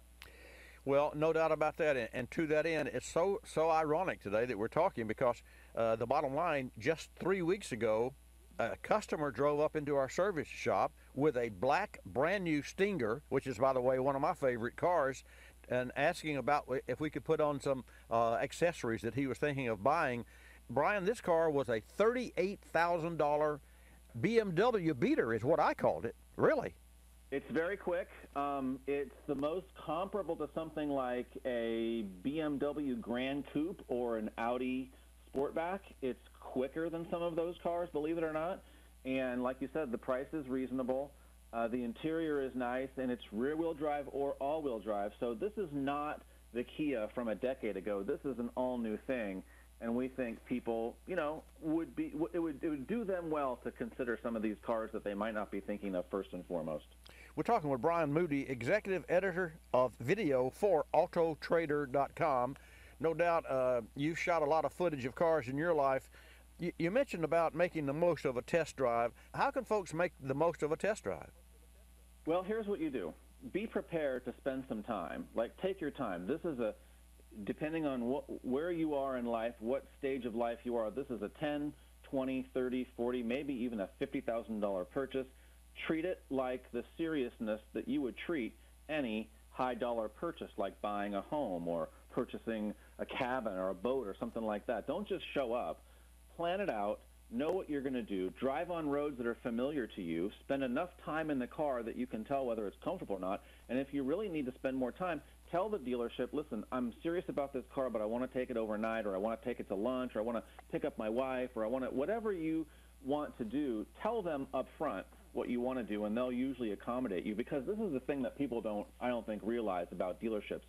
Well, no doubt about that. And to that end, it's so ironic today that we're talking, because the bottom line, just 3 weeks ago, a customer drove up into our service shop with a black brand new Stinger, which is, by the way, one of my favorite cars, and asking about if we could put on some accessories that he was thinking of buying. Brian, this car was a $38,000 BMW beater is what I called it. Really? It's very quick. It's the most comparable to something like a BMW Grand Coupe or an Audi Sportback. It's quicker than some of those cars, believe it or not. And like you said, the price is reasonable. The interior is nice, and it's rear-wheel drive or all-wheel drive. So this is not the Kia from a decade ago. This is an all-new thing, and we think people, it would do them well to consider some of these cars that they might not be thinking of first and foremost. We're talking with Brian Moody, executive editor of video for autotrader.com. No doubt you've shot a lot of footage of cars in your life. You mentioned about making the most of a test drive. How can folks make the most of a test drive? Well, here's what you do. Be prepared to spend some time. Like, take your time. This is depending on where you are in life, what stage of life you are, this is a 10, 20, 30, 40, maybe even a $50,000 purchase. Treat it like the seriousness that you would treat any high-dollar purchase, like buying a home or purchasing a cabin or a boat or something like that. Don't just show up. Plan it out. Know what you're going to do. Drive on roads that are familiar to you. Spend enough time in the car that you can tell whether it's comfortable or not. And if you really need to spend more time, tell the dealership, listen, I'm serious about this car, but I want to take it overnight, or I want to take it to lunch, or I want to pick up my wife, or I want to, whatever you want to do, tell them up front what you want to do, and they'll usually accommodate you, because this is the thing that people I don't think realize about dealerships.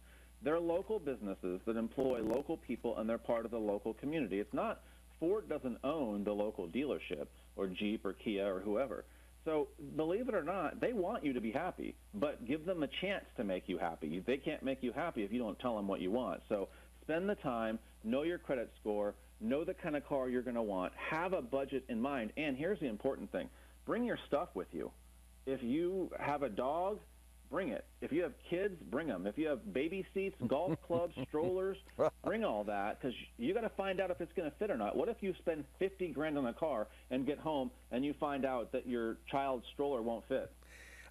They're local businesses that employ local people, and they're part of the local community. It's not Ford doesn't own the local dealership, or Jeep or Kia or whoever. So believe it or not, they want you to be happy, but give them a chance to make you happy. They can't make you happy if you don't tell them what you want. So spend the time, know your credit score, know the kind of car you're going to want, have a budget in mind, and here's the important thing. Bring your stuff with you. If you have a dog, bring it. If you have kids, bring them. If you have baby seats, golf clubs, strollers, bring all that, because you got to find out if it's going to fit or not. What if you spend $50,000 on a car and get home and you find out that your child's stroller won't fit?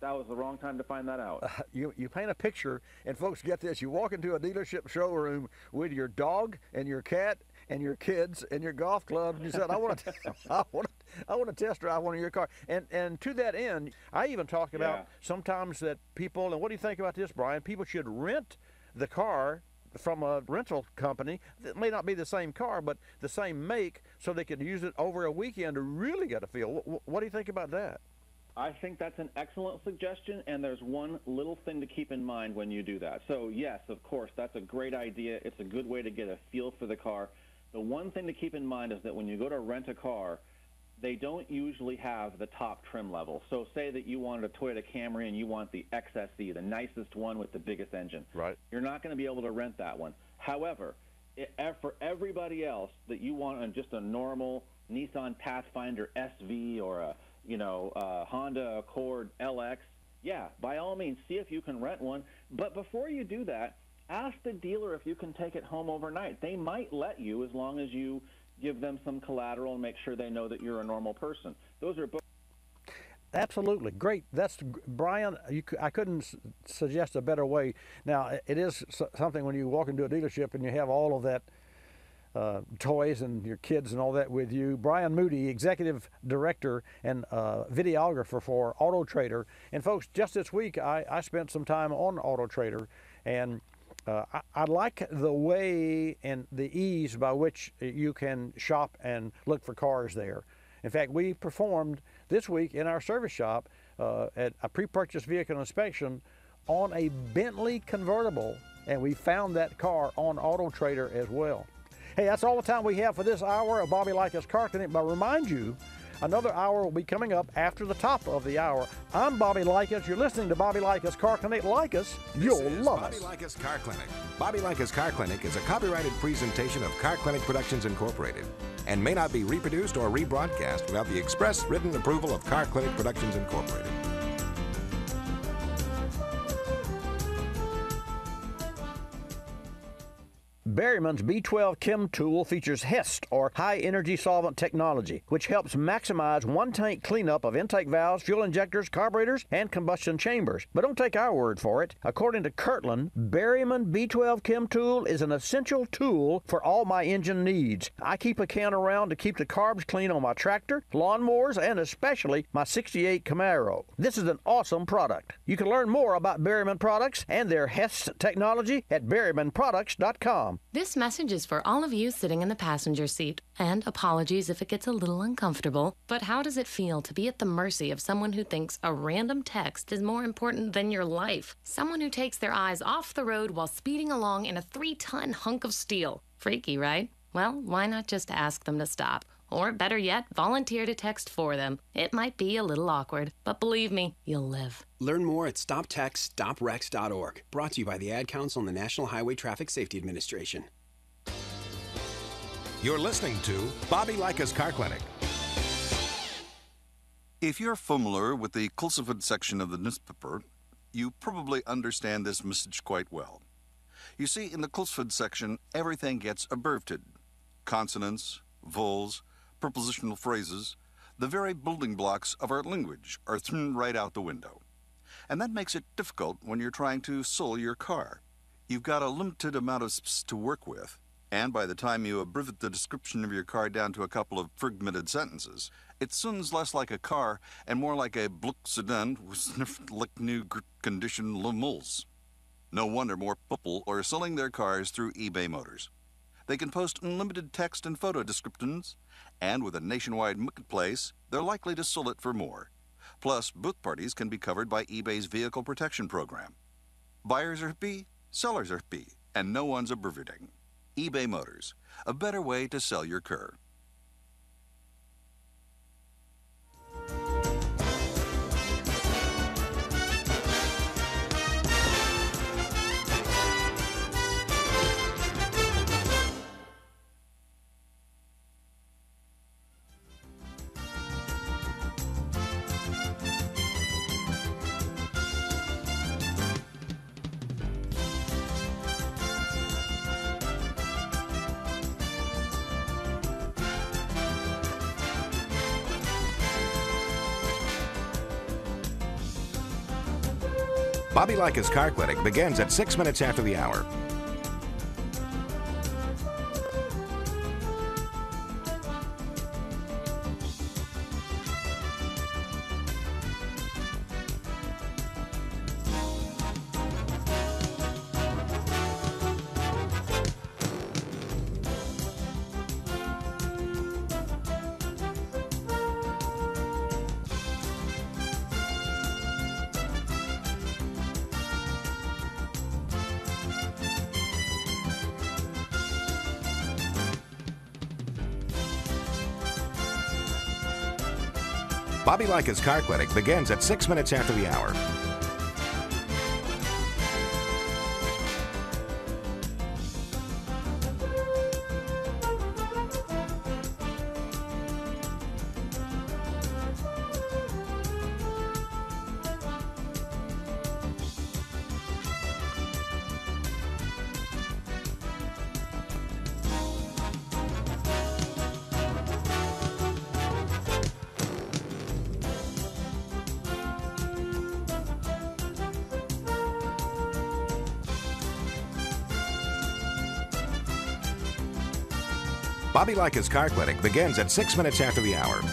That was the wrong time to find that out. You paint a picture, and folks, get this. You walk into a dealership showroom with your dog and your cat and your kids and your golf club, and you said, I want to test drive one of your cars. And to that end, I even talked about sometimes that people, and what do you think about this, Brian? People should rent the car from a rental company that may not be the same car, but the same make, so they can use it over a weekend to really get a feel. What do you think about that? I think that's an excellent suggestion, and there's one little thing to keep in mind when you do that. So, yes, of course, that's a great idea. It's a good way to get a feel for the car. The one thing to keep in mind is that when you go to rent a car, they don't usually have the top trim level. So say that you wanted a Toyota Camry and you want the XSE, the nicest one with the biggest engine. Right. You're not going to be able to rent that one. However, for everybody else that you want just a normal Nissan Pathfinder SV or a Honda Accord LX, yeah, by all means, see if you can rent one. But before you do that, ask the dealer if you can take it home overnight. They might let you, as long as you give them some collateral and make sure they know that you're a normal person. Those are both. Absolutely. Great. That's, Brian, I couldn't suggest a better way. Now, it is something when you walk into a dealership and you have all of that toys and your kids and all that with you. Brian Moody, executive director and videographer for Auto Trader. And folks, just this week I spent some time on Auto Trader, and I like the way and the ease by which you can shop and look for cars there. In fact, we performed this week in our service shop at a pre-purchase vehicle inspection on a Bentley convertible, and we found that car on Auto Trader as well. Hey, that's all the time we have for this hour of Bobby Likis Car Clinic, but remind you, another hour will be coming up after the top of the hour. I'm Bobby Likis. You're listening to Bobby Likis Car Clinic. Like us, you'll love us. Bobby Likis Car Clinic. Bobby Likis Car Clinic is a copyrighted presentation of Car Clinic Productions Incorporated and may not be reproduced or rebroadcast without the express written approval of Car Clinic Productions Incorporated. Berryman's B12 Chem Tool features HEST, or High Energy Solvent Technology, which helps maximize one-tank cleanup of intake valves, fuel injectors, carburetors, and combustion chambers. But don't take our word for it. According to Kirtland, Berryman B12 Chem Tool is an essential tool for all my engine needs. I keep a can around to keep the carbs clean on my tractor, lawnmowers, and especially my 68 Camaro. This is an awesome product. You can learn more about Berryman products and their HEST technology at berrymanproducts.com. This This message is for all of you sitting in the passenger seat. And apologies if it gets a little uncomfortable, but how does it feel to be at the mercy of someone who thinks a random text is more important than your life? Someone who takes their eyes off the road while speeding along in a 3-ton hunk of steel. Freaky, right? Well, why not just ask them to stop? Or better yet, volunteer to text for them. It might be a little awkward, but believe me, you'll live. Learn more at stoptextstoprex.org. Brought to you by the Ad Council and the National Highway Traffic Safety Administration. You're listening to Bobby Likis Car Clinic. If you're familiar with the Kulseford section of the newspaper, you probably understand this message quite well. You see, in the Kulseford section, everything gets abbreviated. Consonants, vowels, prepositional phrases, the very building blocks of our language are thrown right out the window. And that makes it difficult when you're trying to sell your car. You've got a limited amount of space to work with, and by the time you abbreviate the description of your car down to a couple of fragmented sentences, it sounds less like a car and more like a Bluck sedan with sniffed like new condition lemurs. No wonder more people are selling their cars through eBay Motors. They can post unlimited text and photo descriptions, and with a nationwide marketplace, they're likely to sell it for more. Plus, both parties can be covered by eBay's Vehicle Protection Program. Buyers are happy, sellers are happy, and no one's abbreviating. eBay Motors, a better way to sell your car. Bobby Likis Car Clinic begins at 6 minutes after the hour. Bobby Likis Car Clinic begins at 6 minutes after the hour. Bobby Likis Car Clinic begins at 6 minutes after the hour.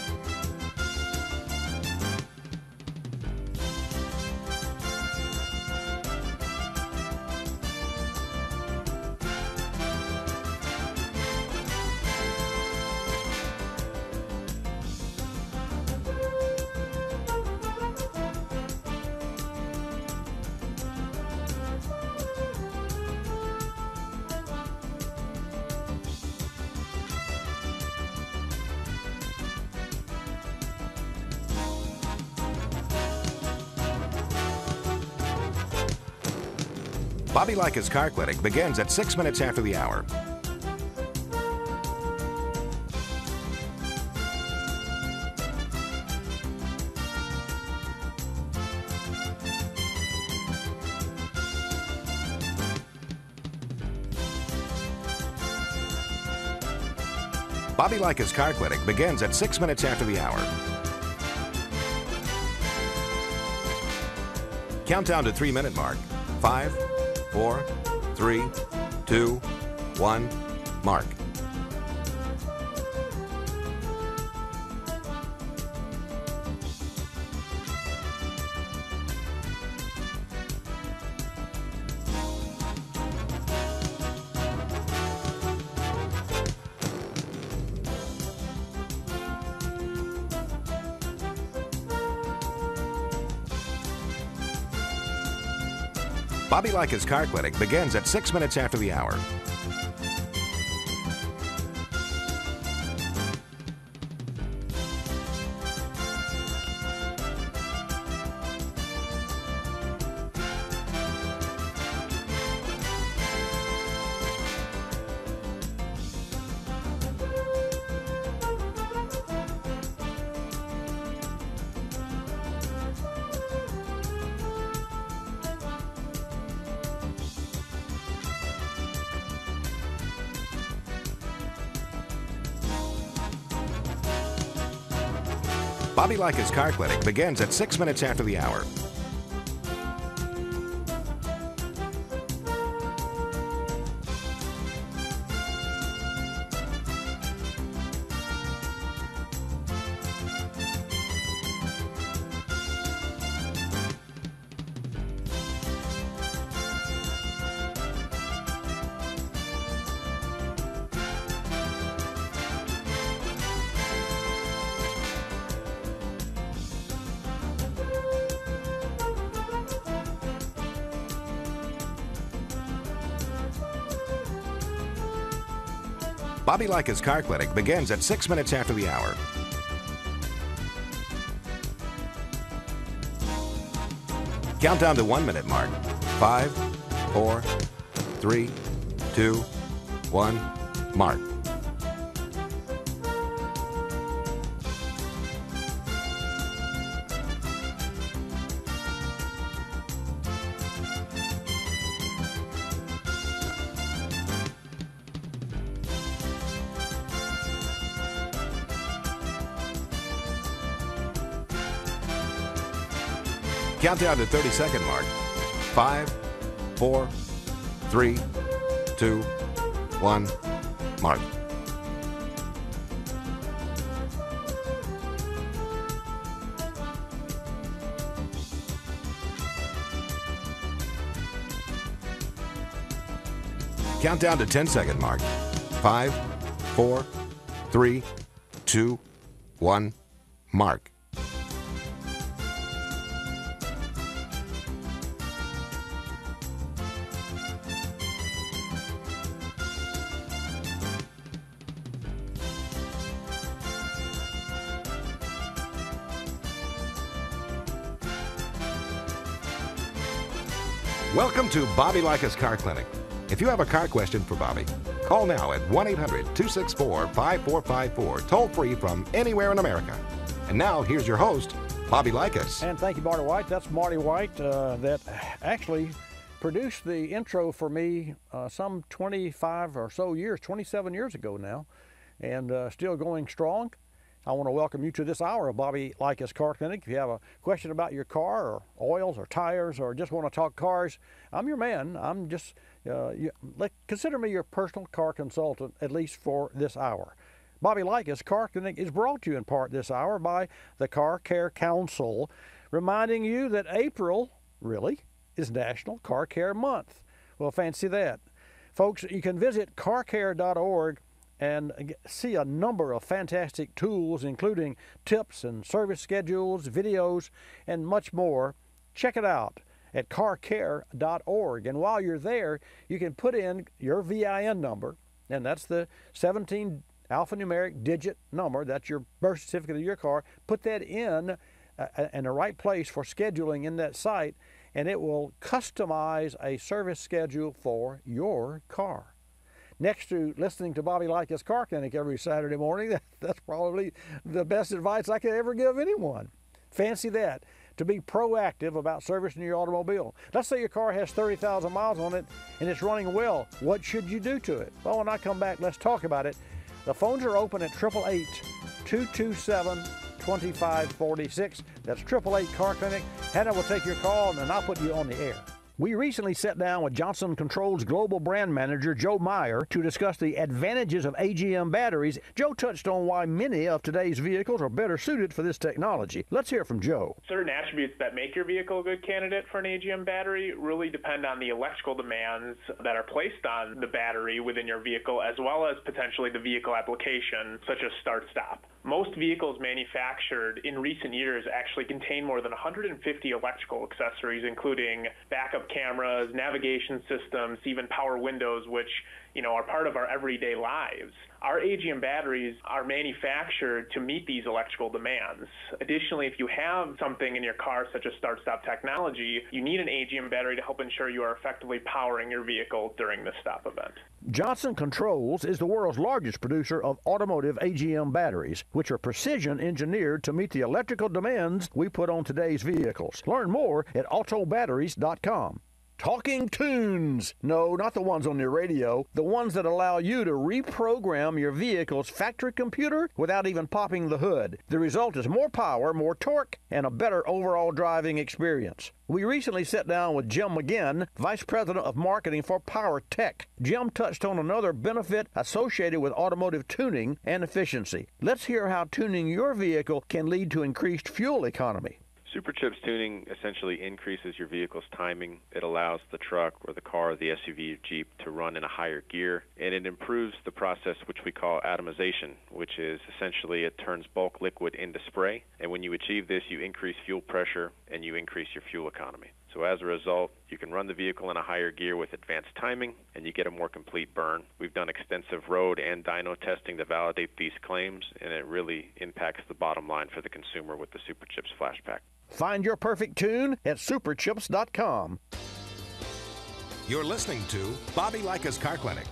Bobby Likis Car Clinic begins at 6 minutes after the hour. Bobby Likis Car Clinic begins at 6 minutes after the hour. Countdown to 3-minute mark. 5, 4, 3, 2, 1, mark. Bobby Likis Car Clinic begins at 6 minutes after the hour. Bobby Likis Car Clinic begins at 6 minutes after the hour. Bobby Likis Car Clinic begins at 6 minutes after the hour. Countdown to 1 minute mark. 5, 4, 3, 2, 1, mark. Countdown to 30-second mark. 5, 4, 3, 2, 1, mark. Countdown to 10-second mark. 5, 4, 3, 2, 1, mark. Welcome to Bobby Likis Car Clinic. If you have a car question for Bobby, call now at 1-800-264-5454, toll free from anywhere in America. And now, here's your host, Bobby Likis. And thank you, Marty White. That's Marty White that actually produced the intro for me some 25 or so years, 27 years ago now, and still going strong. I want to welcome you to this hour of Bobby Likis Car Clinic. If you have a question about your car or oils or tires or just want to talk cars, I'm your man. I'm just, consider me your personal car consultant, at least for this hour. Bobby Likis Car Clinic is brought to you in part this hour by the Car Care Council, reminding you that April, really, is National Car Care Month. Well, fancy that. Folks, you can visit carcare.org and see a number of fantastic tools, including tips and service schedules, videos, and much more. Check it out at carcare.org. And while you're there, you can put in your VIN number, and that's the 17 alphanumeric digit number. That's your birth certificate of your car. Put that in the right place for scheduling in that site, and it will customize a service schedule for your car. Next to listening to Bobby Likis Car Clinic every Saturday morning, that's probably the best advice I could ever give anyone. Fancy that, to be proactive about servicing your automobile. Let's say your car has 30,000 miles on it and it's running well. What should you do to it? Well, when I come back, let's talk about it. The phones are open at 888-227-2546. That's 888 Car Clinic. Hannah will take your call and I'll put you on the air. We recently sat down with Johnson Controls Global Brand Manager Joe Meyer to discuss the advantages of AGM batteries. Joe touched on why many of today's vehicles are better suited for this technology. Let's hear from Joe. Certain attributes that make your vehicle a good candidate for an AGM battery really depend on the electrical demands that are placed on the battery within your vehicle, as well as potentially the vehicle application, such as start-stop. Most vehicles manufactured in recent years actually contain more than 150 electrical accessories, including backup cameras, navigation systems, even power windows, which are part of our everyday lives. Our AGM batteries are manufactured to meet these electrical demands. Additionally, if you have something in your car, such as start-stop technology, you need an AGM battery to help ensure you are effectively powering your vehicle during this stop event. Johnson Controls is the world's largest producer of automotive AGM batteries, which are precision engineered to meet the electrical demands we put on today's vehicles. Learn more at autobatteries.com. Talking tunes. No, not the ones on your radio. The ones that allow you to reprogram your vehicle's factory computer without even popping the hood. The result is more power, more torque, and a better overall driving experience. We recently sat down with Jim McGinn, Vice President of Marketing for Power Tech. Jim touched on another benefit associated with automotive tuning and efficiency. Let's hear how tuning your vehicle can lead to increased fuel economy. Superchips tuning essentially increases your vehicle's timing. It allows the truck or the car or the SUV or Jeep to run in a higher gear, and it improves the process which we call atomization, which is essentially it turns bulk liquid into spray, and when you achieve this, you increase fuel pressure and you increase your fuel economy. So as a result, you can run the vehicle in a higher gear with advanced timing, and you get a more complete burn. We've done extensive road and dyno testing to validate these claims, and it really impacts the bottom line for the consumer with the Superchips Flash Pack. Find your perfect tune at superchips.com. You're listening to Bobby Likis Car Clinic.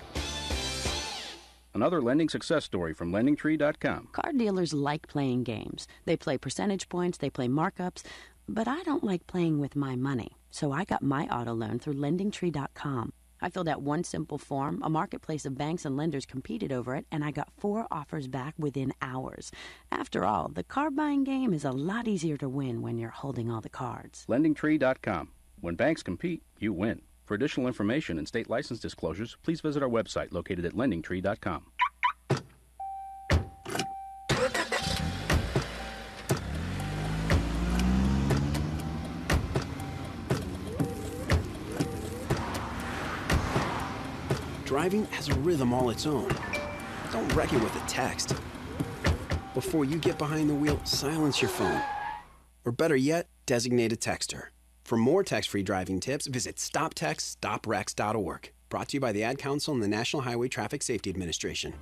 Another lending success story from LendingTree.com. Car dealers like playing games. They play percentage points, they play markups, but I don't like playing with my money. So I got my auto loan through LendingTree.com. I filled out one simple form, a marketplace of banks and lenders competed over it, and I got 4 offers back within hours. After all, the car buying game is a lot easier to win when you're holding all the cards. LendingTree.com. When banks compete, you win. For additional information and state license disclosures, please visit our website located at LendingTree.com. Driving has a rhythm all its own. Don't wreck it with a text. Before you get behind the wheel, silence your phone. Or better yet, designate a texter. For more text-free driving tips, visit stoptextstoprex.org. Brought to you by the Ad Council and the National Highway Traffic Safety Administration.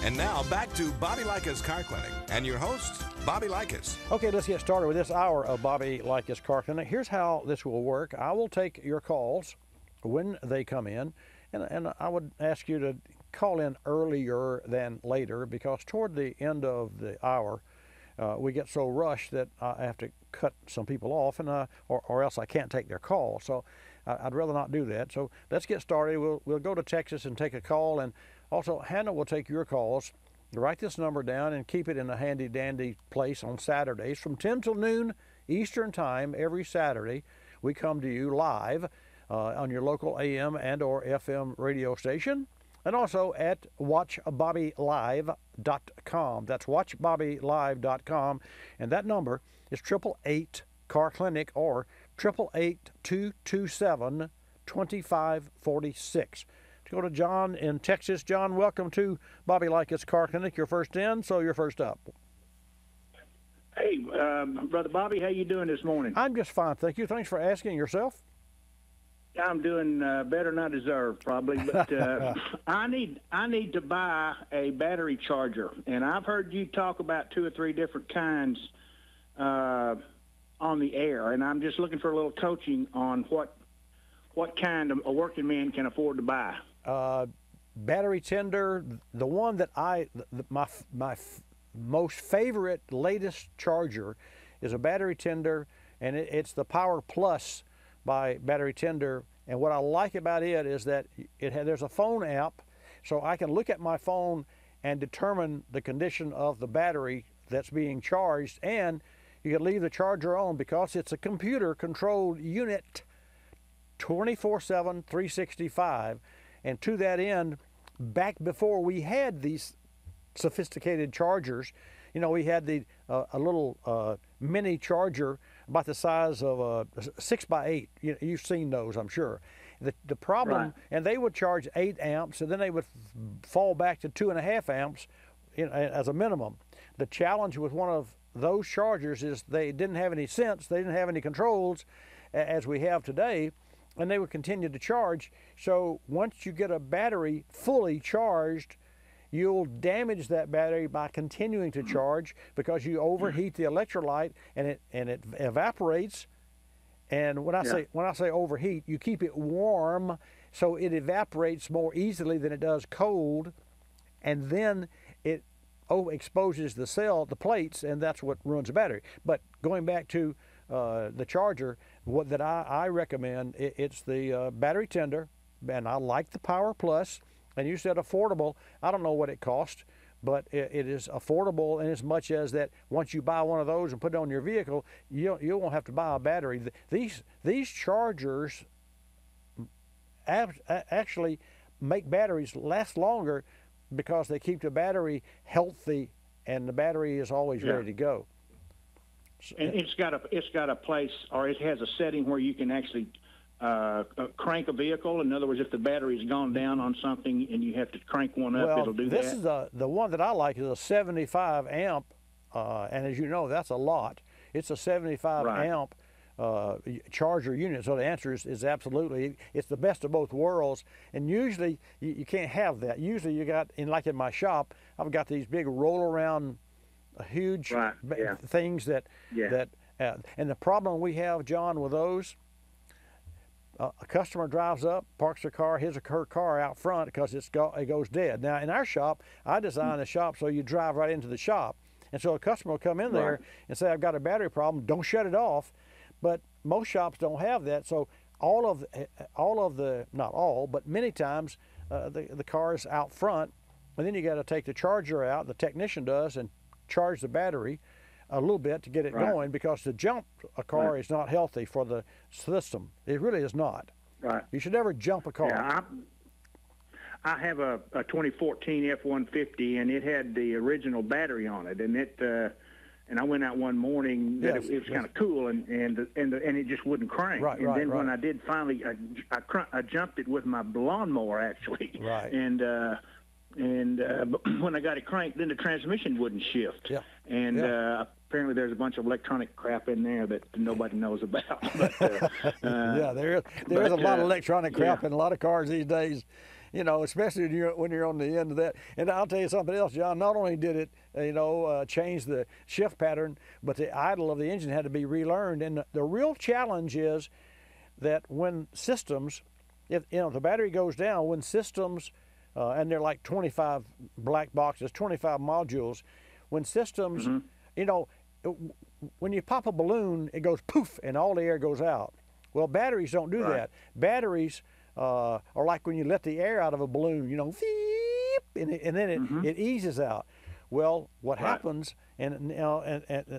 And now back to Bobby Likis Car Clinic and your host, Bobby Likis. Okay, let's get started with this hour of Bobby Likis Car Clinic. Here's how this will work. I will take your calls when they come in, and I would ask you to call in earlier than later, because toward the end of the hour, we get so rushed that I have to cut some people off, and or else I can't take their call. So I'd rather not do that. So let's get started. We'll go to Texas and take a call, and also Hannah will take your calls. Write this number down and keep it in a handy-dandy place on Saturdays from 10 till noon Eastern Time every Saturday. We come to you live on your local AM and or FM radio station, and also at watchbobbylive.com. That's watchbobbylive.com, and that number is 888 Car Clinic or 888-227-2546. To go to John in Texas. John, welcome to Bobby Likis Car Clinic. You're first in, so you're first up. Hey, Brother Bobby, how you doing this morning? I'm just fine, thank you. Thanks for asking. Yourself? I'm doing better than I deserve, probably. But I need to buy a battery charger, and I've heard you talk about 2 or 3 different kinds on the air, and I'm just looking for a little coaching on what kind a working man can afford to buy. Battery tender, the one that my most favorite latest charger is a battery tender, and it's the Power Plus by Battery Tender. And what I like about it is that there's a phone app, so I can look at my phone and determine the condition of the battery that's being charged, and you can leave the charger on because it's a computer controlled unit 24/7, 365. And to that end, back before we had these sophisticated chargers, we had a little mini charger about the size of a 6x8. You've seen those, I'm sure. The problem, and they would charge 8 amps, and then they would fall back to 2.5 amps as a minimum. The challenge with one of those chargers is they didn't have any sense, they didn't have any controls as we have today, and they would continue to charge. So once you get a battery fully charged, you'll damage that battery by continuing to charge because you overheat the electrolyte and it evaporates. And when I say overheat, you keep it warm so it evaporates more easily than it does cold, and then it exposes the cell, the plates, and that's what ruins the battery. But going back to the charger, what that I recommend, it's the battery tender, and I like the Power Plus. And you said affordable. I don't know what it costs, but it is affordable in as much as that once you buy one of those and put it on your vehicle, you won't have to buy a battery. These chargers actually make batteries last longer because they keep the battery healthy and the battery is always ready to go. And it's got a place, or it has a setting where you can actually crank a vehicle. In other words, if the battery's gone down on something and you have to crank one up, it'll do that. This is the one that I like is a 75 amp, and as you know, that's a lot. It's a 75 amp charger unit. So the answer is absolutely. It's the best of both worlds. And usually you can't have that. Usually you got, like in my shop, I've got these big roll around, huge things that and the problem we have, John, with those. A customer drives up, parks their car, his or her car out front because it goes dead. Now, in our shop, I design the shop so you drive right into the shop. And so a customer will come in there and say, I've got a battery problem, don't shut it off. But most shops don't have that. So all of the, not all, but many times the car's out front, and then you got to take the charger out, the technician does, and charge the battery a little bit to get it going, because to jump a car is not healthy for the system. It really is not. You should never jump a car. Yeah, I have a 2014 F-150, and it had the original battery on it, and and I went out one morning that it was kind of cool, and it just wouldn't crank. When I did finally, I jumped it with my lawnmower actually. And when I got it cranked, then the transmission wouldn't shift. And apparently there's a bunch of electronic crap in there that nobody knows about. But, there is a lot of electronic crap in a lot of cars these days. You know, especially when you're on the end of that. And I'll tell you something else, John. Not only did it, change the shift pattern, but the idle of the engine had to be relearned. And the real challenge is that when systems, if the battery goes down, when systems, and they're like 25 black boxes, 25 modules, when systems, when you pop a balloon, it goes poof, and all the air goes out. Well, batteries don't do that. Batteries or like when you let the air out of a balloon, and then it eases out. Well, what happens, and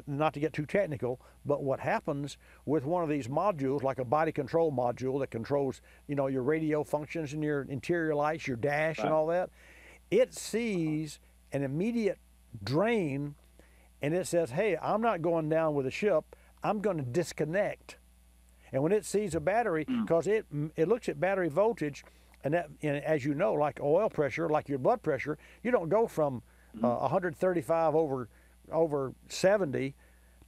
not to get too technical, but what happens with one of these modules, like a body control module that controls, your radio functions and your interior lights, your dash and all that, it sees an immediate drain, and it says, hey, I'm not going down with a ship, I'm going to disconnect. And when it sees a battery, because it looks at battery voltage, and as you know, like oil pressure, like your blood pressure, you don't go from 135 over 70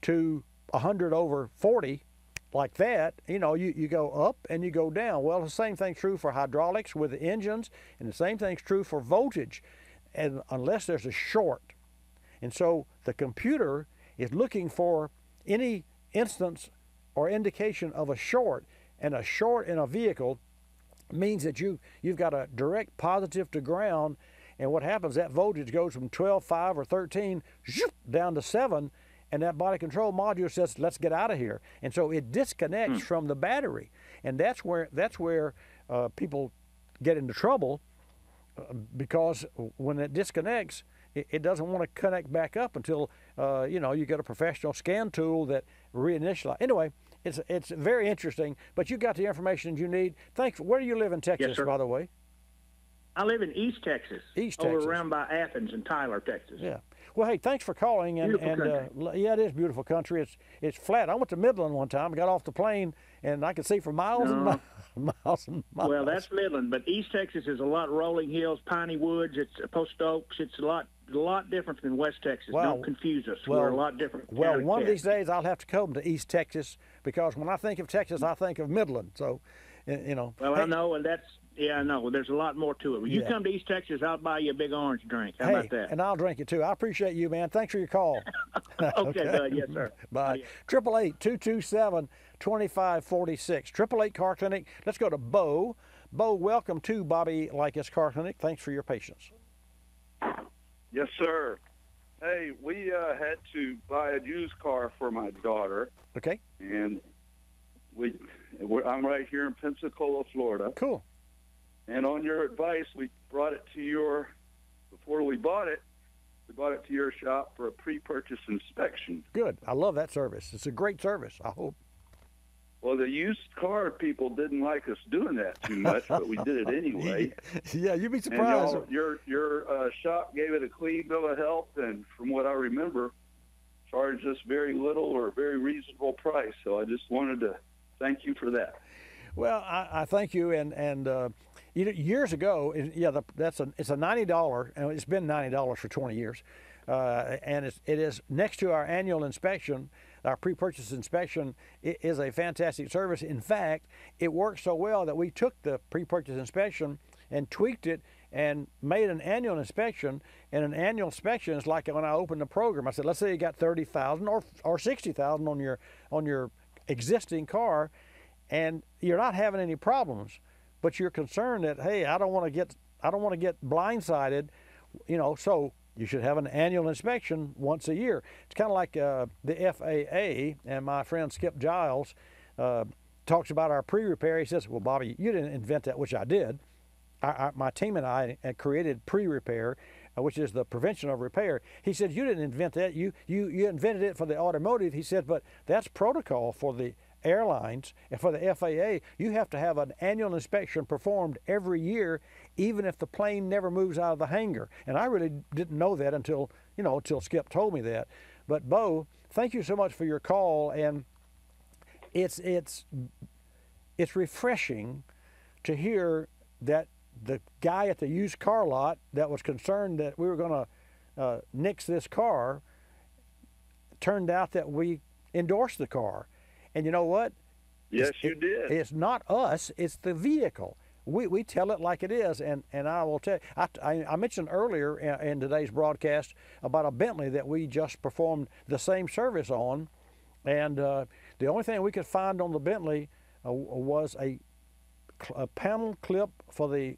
to 100 over 40 like that. You go up and you go down. Well, the same thing's true for hydraulics with the engines, and the same thing's true for voltage, and unless there's a short. And so the computer is looking for any instance or indication of a short, and a short in a vehicle means that you've got a direct positive to ground, and what happens, that voltage goes from 12.5 or 13 down to 7, and that body control module says, let's get out of here. And so it disconnects from the battery, and that's where people get into trouble, because when it disconnects, it doesn't want to connect back up until you get a professional scan tool that reinitializes. Anyway, it's very interesting, but you got the information you need. Thanks. Where do you live in Texas, by the way? I live in East Texas. Over around by Athens and Tyler, Texas. Yeah. Well, hey, thanks for calling. Yeah, it is beautiful country. It's flat. I went to Midland one time, got off the plane, and I could see for miles and miles and miles. Well, that's Midland, but East Texas is a lot rolling hills, piney woods. It's Post Oaks. It's a lot different than West Texas. Well, Don't confuse us. well, We're a lot different. Well, county one of cat. these days I'll have to come to East Texas, because when I think of Texas, I think of Midland. So, you know. Well, hey, I know, and I know. There's a lot more to it. When you Yeah. come to East Texas, I'll buy you a big orange drink. How hey, about that? and I'll drink it too. I appreciate you, man. Thanks for your call. Okay, bud. Yes, sir. Bye. 888-227-2546. 888 Car Clinic. Let's go to Bo. Bo, welcome to Bobby Likis Car Clinic. Thanks for your patience. Yes, sir. Hey, we had to buy a used car for my daughter. Okay. And I'm right here in Pensacola, Florida. Cool. And on your advice, we brought it to before we bought it to your shop for a pre-purchase inspection. Good. I love that service. It's a great service, I hope. Well, the used car people didn't like us doing that too much, but we did it anyway. Yeah, you'd be surprised. And your shop gave it a clean bill of health, and from what I remember, charged us very little or a very reasonable price. So I just wanted to thank you for that. Well, I thank you, and you know, years ago, it's a $90, and it's been $90 for 20 years, and it is next to our annual inspection. Our pre-purchase inspection is a fantastic service. In fact, it works so well that we took the pre-purchase inspection and tweaked it and made an annual inspection. And an annual inspection is like when I opened the program. I said, let's say you got 30,000 or 60,000 on your existing car, and you're not having any problems, but you're concerned that, hey, I don't want to get blindsided, you know. So you should have an annual inspection once a year. It's kind of like the FAA, and my friend Skip Giles talks about our pre-repair. He says, well, Bobby, you didn't invent that, which I did. My team and I created pre-repair, which is the prevention of repair. He said, you didn't invent that. You invented it for the automotive. He said, but that's protocol for the airlines and for the FAA. You have to have an annual inspection performed every year, even if the plane never moves out of the hangar. And I really didn't know that until Skip told me that. But Bo, thank you so much for your call, and it's refreshing to hear that the guy at the used car lot that was concerned that we were going to nix this car, turned out that we endorsed the car. And you know what? Yes, you did. It's not us, it's the vehicle. We tell it like it is, and I will tell you, I mentioned earlier in today's broadcast about a Bentley that we just performed the same service on, and the only thing we could find on the Bentley was a panel clip for the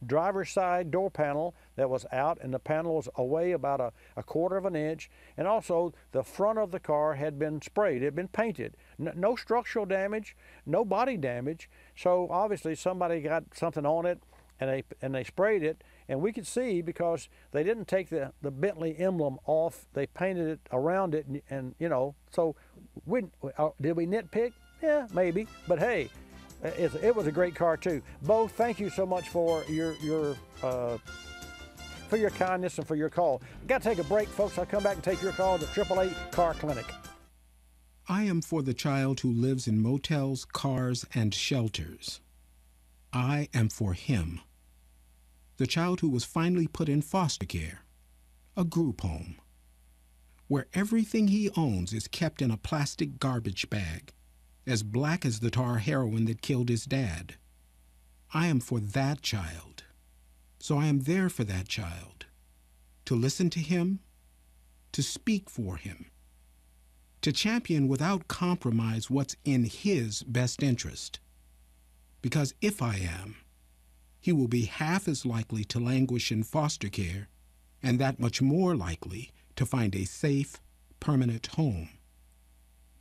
driver's side door panel that was out, and the panel was away about a quarter of an inch, and also the front of the car had been sprayed. It had been painted. No structural damage, no body damage, so obviously somebody got something on it and they sprayed it, and we could see because they didn't take the Bentley emblem off. They painted it around it, and you know, so did we nitpick? Yeah, maybe, but hey, it was a great car too. Bo, thank you so much for your kindness and for your call. Got to take a break, folks. I'll come back and take your call at the 888 Car Clinic. I am for the child who lives in motels, cars, and shelters. I am for him. The child who was finally put in foster care, a group home, where everything he owns is kept in a plastic garbage bag, as black as the tar heroin that killed his dad. I am for that child. So I am there for that child, to listen to him, to speak for him, to champion without compromise what's in his best interest. Because if I am, he will be half as likely to languish in foster care and that much more likely to find a safe, permanent home.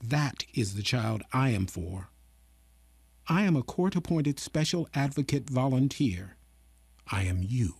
That is the child I am for. I am a court-appointed special advocate volunteer. I am you.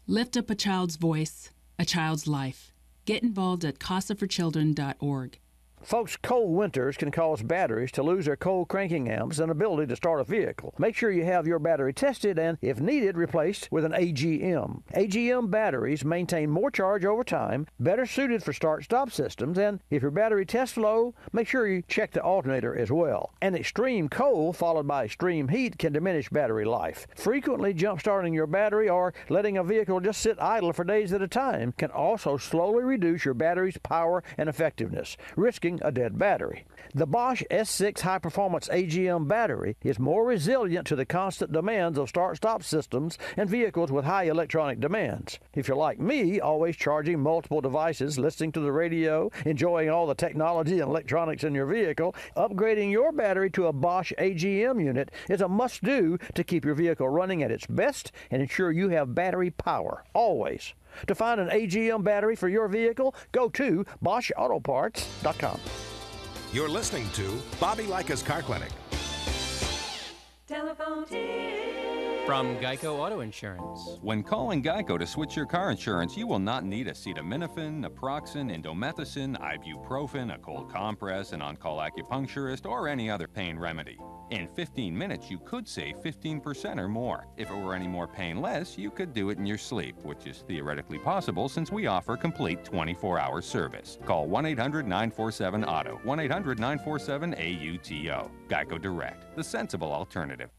Lift up a child's voice, a child's life. Get involved at casaforchildren.org. Folks, cold winters can cause batteries to lose their cold cranking amps and ability to start a vehicle. Make sure you have your battery tested and, if needed, replaced with an AGM. AGM batteries maintain more charge over time, better suited for start-stop systems, and if your battery tests low, make sure you check the alternator as well. An extreme cold followed by extreme heat can diminish battery life. Frequently jump-starting your battery or letting a vehicle just sit idle for days at a time can also slowly reduce your battery's power and effectiveness, risking a dead battery. The Bosch S6 high-performance AGM battery is more resilient to the constant demands of start-stop systems and vehicles with high electronic demands. If you're like me, always charging multiple devices, listening to the radio, enjoying all the technology and electronics in your vehicle, upgrading your battery to a Bosch AGM unit is a must-do to keep your vehicle running at its best and ensure you have battery power, always. To find an AGM battery for your vehicle, go to BoschAutoParts.com. You're listening to Bobby Likis Car Clinic. Telephone tip. From Geico Auto Insurance. When calling Geico to switch your car insurance, you will not need acetaminophen, naproxen, indomethacin, ibuprofen, a cold compress, an on-call acupuncturist, or any other pain remedy. In 15 minutes, you could save 15% or more. If it were any more painless, you could do it in your sleep, which is theoretically possible since we offer complete 24-hour service. Call 1-800-947-AUTO, 1-800-947-AUTO. Geico Direct, the sensible alternative.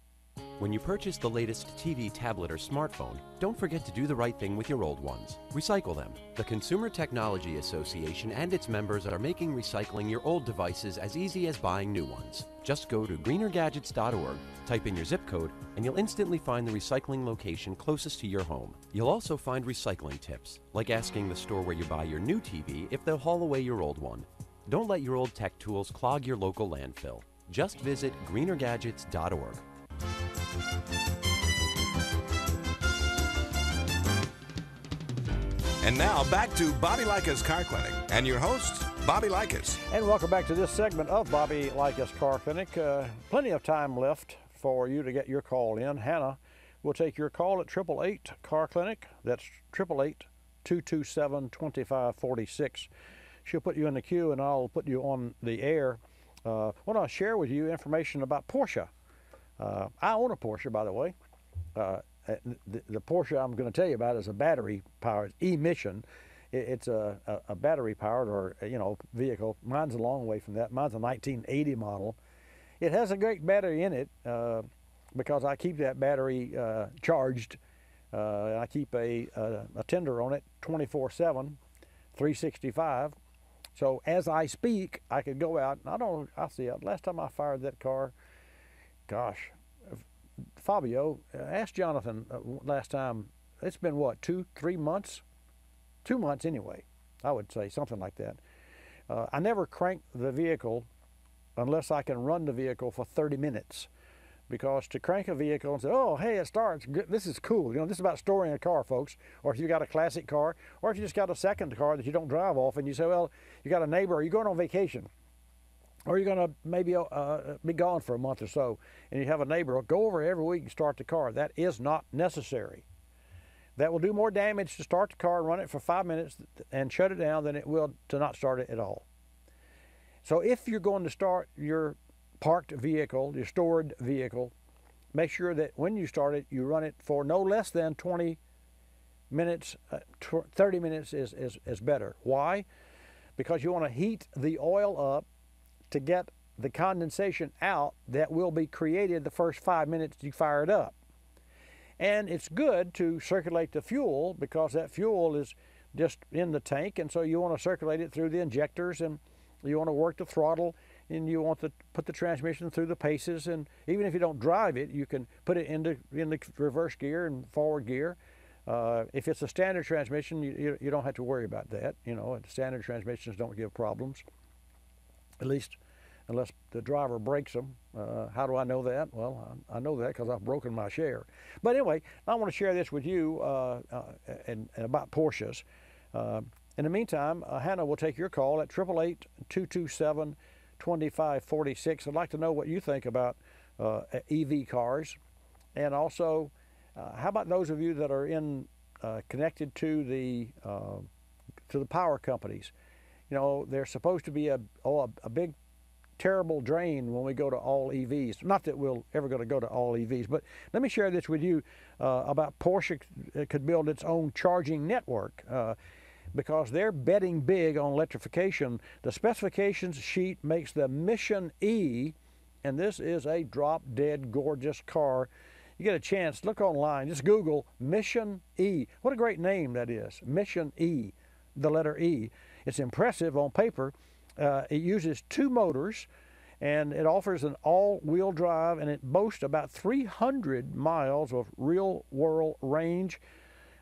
When you purchase the latest TV, tablet, or smartphone, don't forget to do the right thing with your old ones. Recycle them. The Consumer Technology Association and its members are making recycling your old devices as easy as buying new ones. Just go to greenergadgets.org, type in your zip code, and you'll instantly find the recycling location closest to your home. You'll also find recycling tips, like asking the store where you buy your new TV if they'll haul away your old one. Don't let your old tech tools clog your local landfill. Just visit greenergadgets.org. And now back to Bobby Likis Car Clinic and your host, Bobby Likis. And welcome back to this segment of Bobby Likis Car Clinic. Plenty of time left for you to get your call in. Hannah will take your call at 888 Car Clinic. That's 888-227-2546. She'll put you in the queue and I'll put you on the air. I want to share with you information about Porsche. I own a Porsche, by the way. The Porsche I'm going to tell you about is a battery-powered emission. It's a battery-powered or vehicle. Mine's a long way from that. Mine's a 1980 model. It has a great battery in it because I keep that battery charged. I keep a tender on it 24/7, 365. So as I speak, I could go out. And I'll see it. Last time I fired that car, gosh, Fabio, ask Jonathan last time. It's been what, 2-3 months? 2 months anyway, I would say, something like that. I never crank the vehicle unless I can run the vehicle for 30 minutes. Because to crank a vehicle and say, oh, hey, it starts, this is cool. This is about storing a car, folks. Or if you got a classic car, or if you just got a second car that you don't drive often, you say, well, you got a neighbor, or you're going on vacation. Or you're going to maybe be gone for a month or so, and you have a neighbor, go over every week and start the car. That is not necessary. That will do more damage to start the car, run it for 5 minutes, and shut it down than it will to not start it at all. So if you're going to start your parked vehicle, your stored vehicle, make sure that when you start it, you run it for no less than 20 minutes, 30 minutes is better. Why? Because you want to heat the oil up to get the condensation out that will be created the first 5 minutes you fire it up. And it's good to circulate the fuel because that fuel is just in the tank, and so you want to circulate it through the injectors, and you want to work the throttle, and you want to put the transmission through the paces, and even if you don't drive it, you can put it in the reverse gear and forward gear. If it's a standard transmission, you don't have to worry about that. Standard transmissions don't give problems. At least unless the driver breaks them. How do I know that? Well, I know that because I've broken my share. But anyway, I want to share this with you and about Porsches. In the meantime, Hannah will take your call at 888-227-2546. I'd like to know what you think about EV cars. And also, how about those of you that are connected to the power companies? you know, there's supposed to be a big terrible drain when we go to all EVs. Not that we'll ever going to go to all EVs, but let me share this with you about Porsche could build its own charging network because they're betting big on electrification. The specifications sheet makes the Mission E, and this is a drop-dead gorgeous car. You get a chance, look online, just Google Mission E. What a great name that is, Mission E, the letter E. It's impressive on paper. It uses 2 motors, and it offers an all-wheel drive, and it boasts about 300 miles of real-world range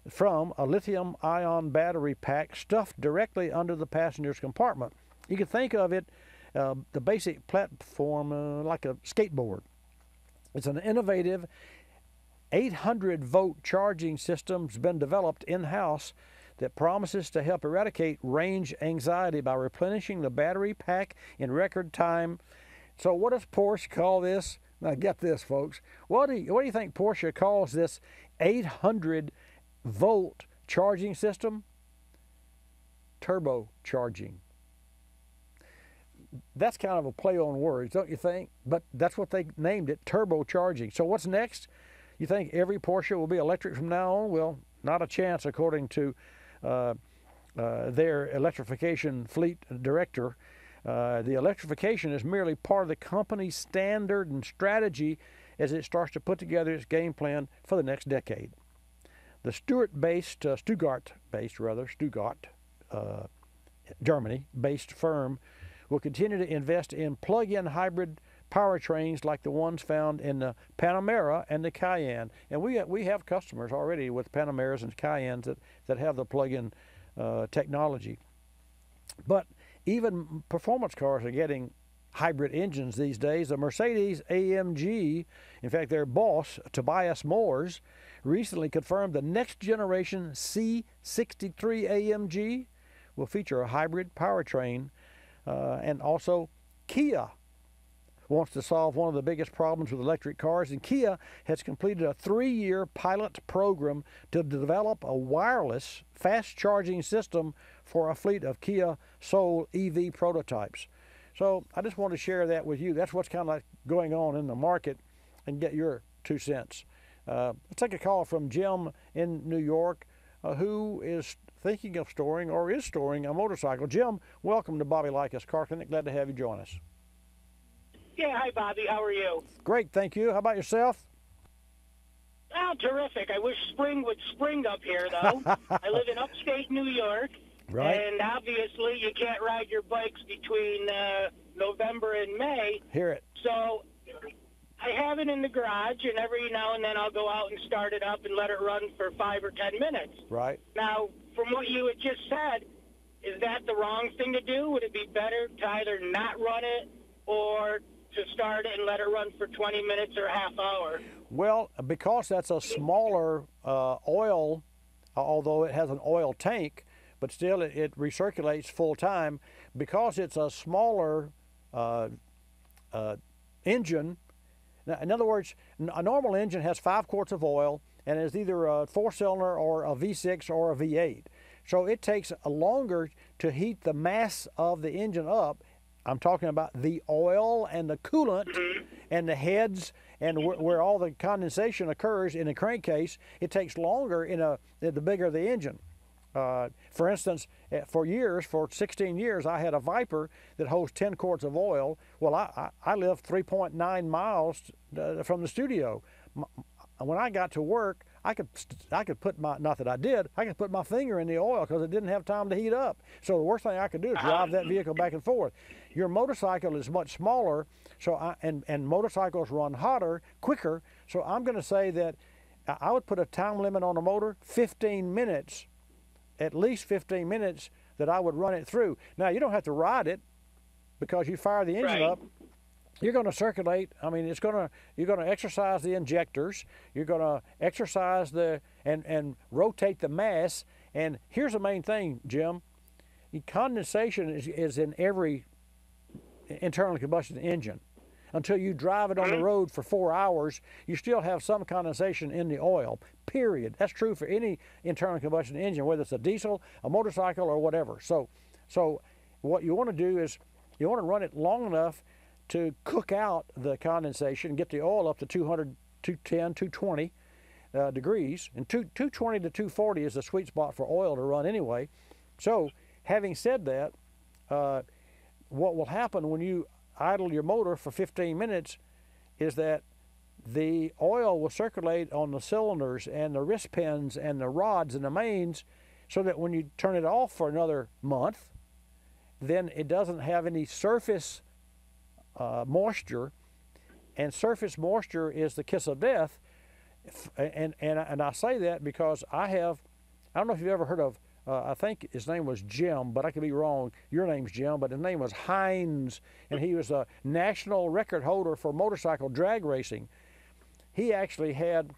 from a lithium-ion battery pack stuffed directly under the passenger's compartment. You can think of it, the basic platform, like a skateboard. It's an innovative 800-volt charging system's been developed in-house that promises to help eradicate range anxiety by replenishing the battery pack in record time. So what does Porsche call this? Now get this, folks. What do you think Porsche calls this 800-volt charging system? Turbo charging. That's kind of a play on words, don't you think? But that's what they named it, turbo charging. So what's next? You think every Porsche will be electric from now on? Well, not a chance, according to their electrification fleet director. The electrification is merely part of the company's standard and strategy as it starts to put together its game plan for the next decade. The Stuttgart-based, Germany-based firm will continue to invest in plug-in hybrid powertrains like the ones found in the Panamera and the Cayenne. And we have customers already with Panameras and Cayennes that have the plug-in technology. But even performance cars are getting hybrid engines these days. The Mercedes-AMG, in fact their boss, Tobias Moers, recently confirmed the next generation C63 AMG will feature a hybrid powertrain. And also Kia wants to solve one of the biggest problems with electric cars, and Kia has completed a 3-year pilot program to develop a wireless fast charging system for a fleet of Kia Soul EV prototypes. So I just want to share that with you. That's what's kind of like going on in the market, and get your 2 cents. Let's take a call from Jim in New York, who is thinking of storing or is storing a motorcycle. Jim, welcome to Bobby Likis Car Clinic. Glad to have you join us. Yeah, hi Bobby, how are you? Great, thank you. How about yourself? Oh, terrific. I wish spring would spring up here, though. I live in upstate New York, right. And obviously you can't ride your bikes between November and May. Hear it. So I have it in the garage, and every now and then I'll go out and start it up and let it run for 5 or 10 minutes. Right. Now, from what you had just said, is that the wrong thing to do? Would it be better to either not run it or to start it and let it run for 20 minutes or a half hour? Well, because that's a smaller oil, although it has an oil tank, but still it recirculates full time. Because it's a smaller engine, now, in other words, a normal engine has 5 quarts of oil and is either a 4-cylinder or a V6 or a V8. So it takes longer to heat the mass of the engine up. I'm talking about the oil and the coolant and the heads and where all the condensation occurs in a crankcase. It takes longer the bigger the engine. For instance, for 16 years, I had a Viper that holds 10 quarts of oil. Well, I live 3.9 miles from the studio. When I got to work, I could put my, not that I did, I could put my finger in the oil because it didn't have time to heat up. So the worst thing I could do is drive that vehicle back and forth. Your motorcycle is much smaller, so and motorcycles run hotter, quicker. So I'm going to say that I would put a time limit on the motor, 15 minutes, at least 15 minutes that I would run it through. Now, you don't have to ride it because you fire the engine up. You're going to circulate. I mean, you're going to exercise the injectors. You're going to exercise and rotate the mass. And here's the main thing, Jim. Condensation is in every internal combustion engine. Until you drive it on the road for 4 hours, you still have some condensation in the oil, period. That's true for any internal combustion engine, whether it's a diesel, a motorcycle, or whatever. So what you want to do is you want to run it long enough to cook out the condensation, get the oil up to 200, 210, 220 degrees. And 220 to 240 is the sweet spot for oil to run anyway. So having said that, what will happen when you idle your motor for 15 minutes is that the oil will circulate on the cylinders and the wrist pins and the rods and the mains, so that when you turn it off for another month, then it doesn't have any surface moisture, and surface moisture is the kiss of death. And I say that because I don't know if you've ever heard of, I think his name was Jim, but I could be wrong. Your name's Jim, but his name was Hines, and he was a national record holder for motorcycle drag racing. He actually had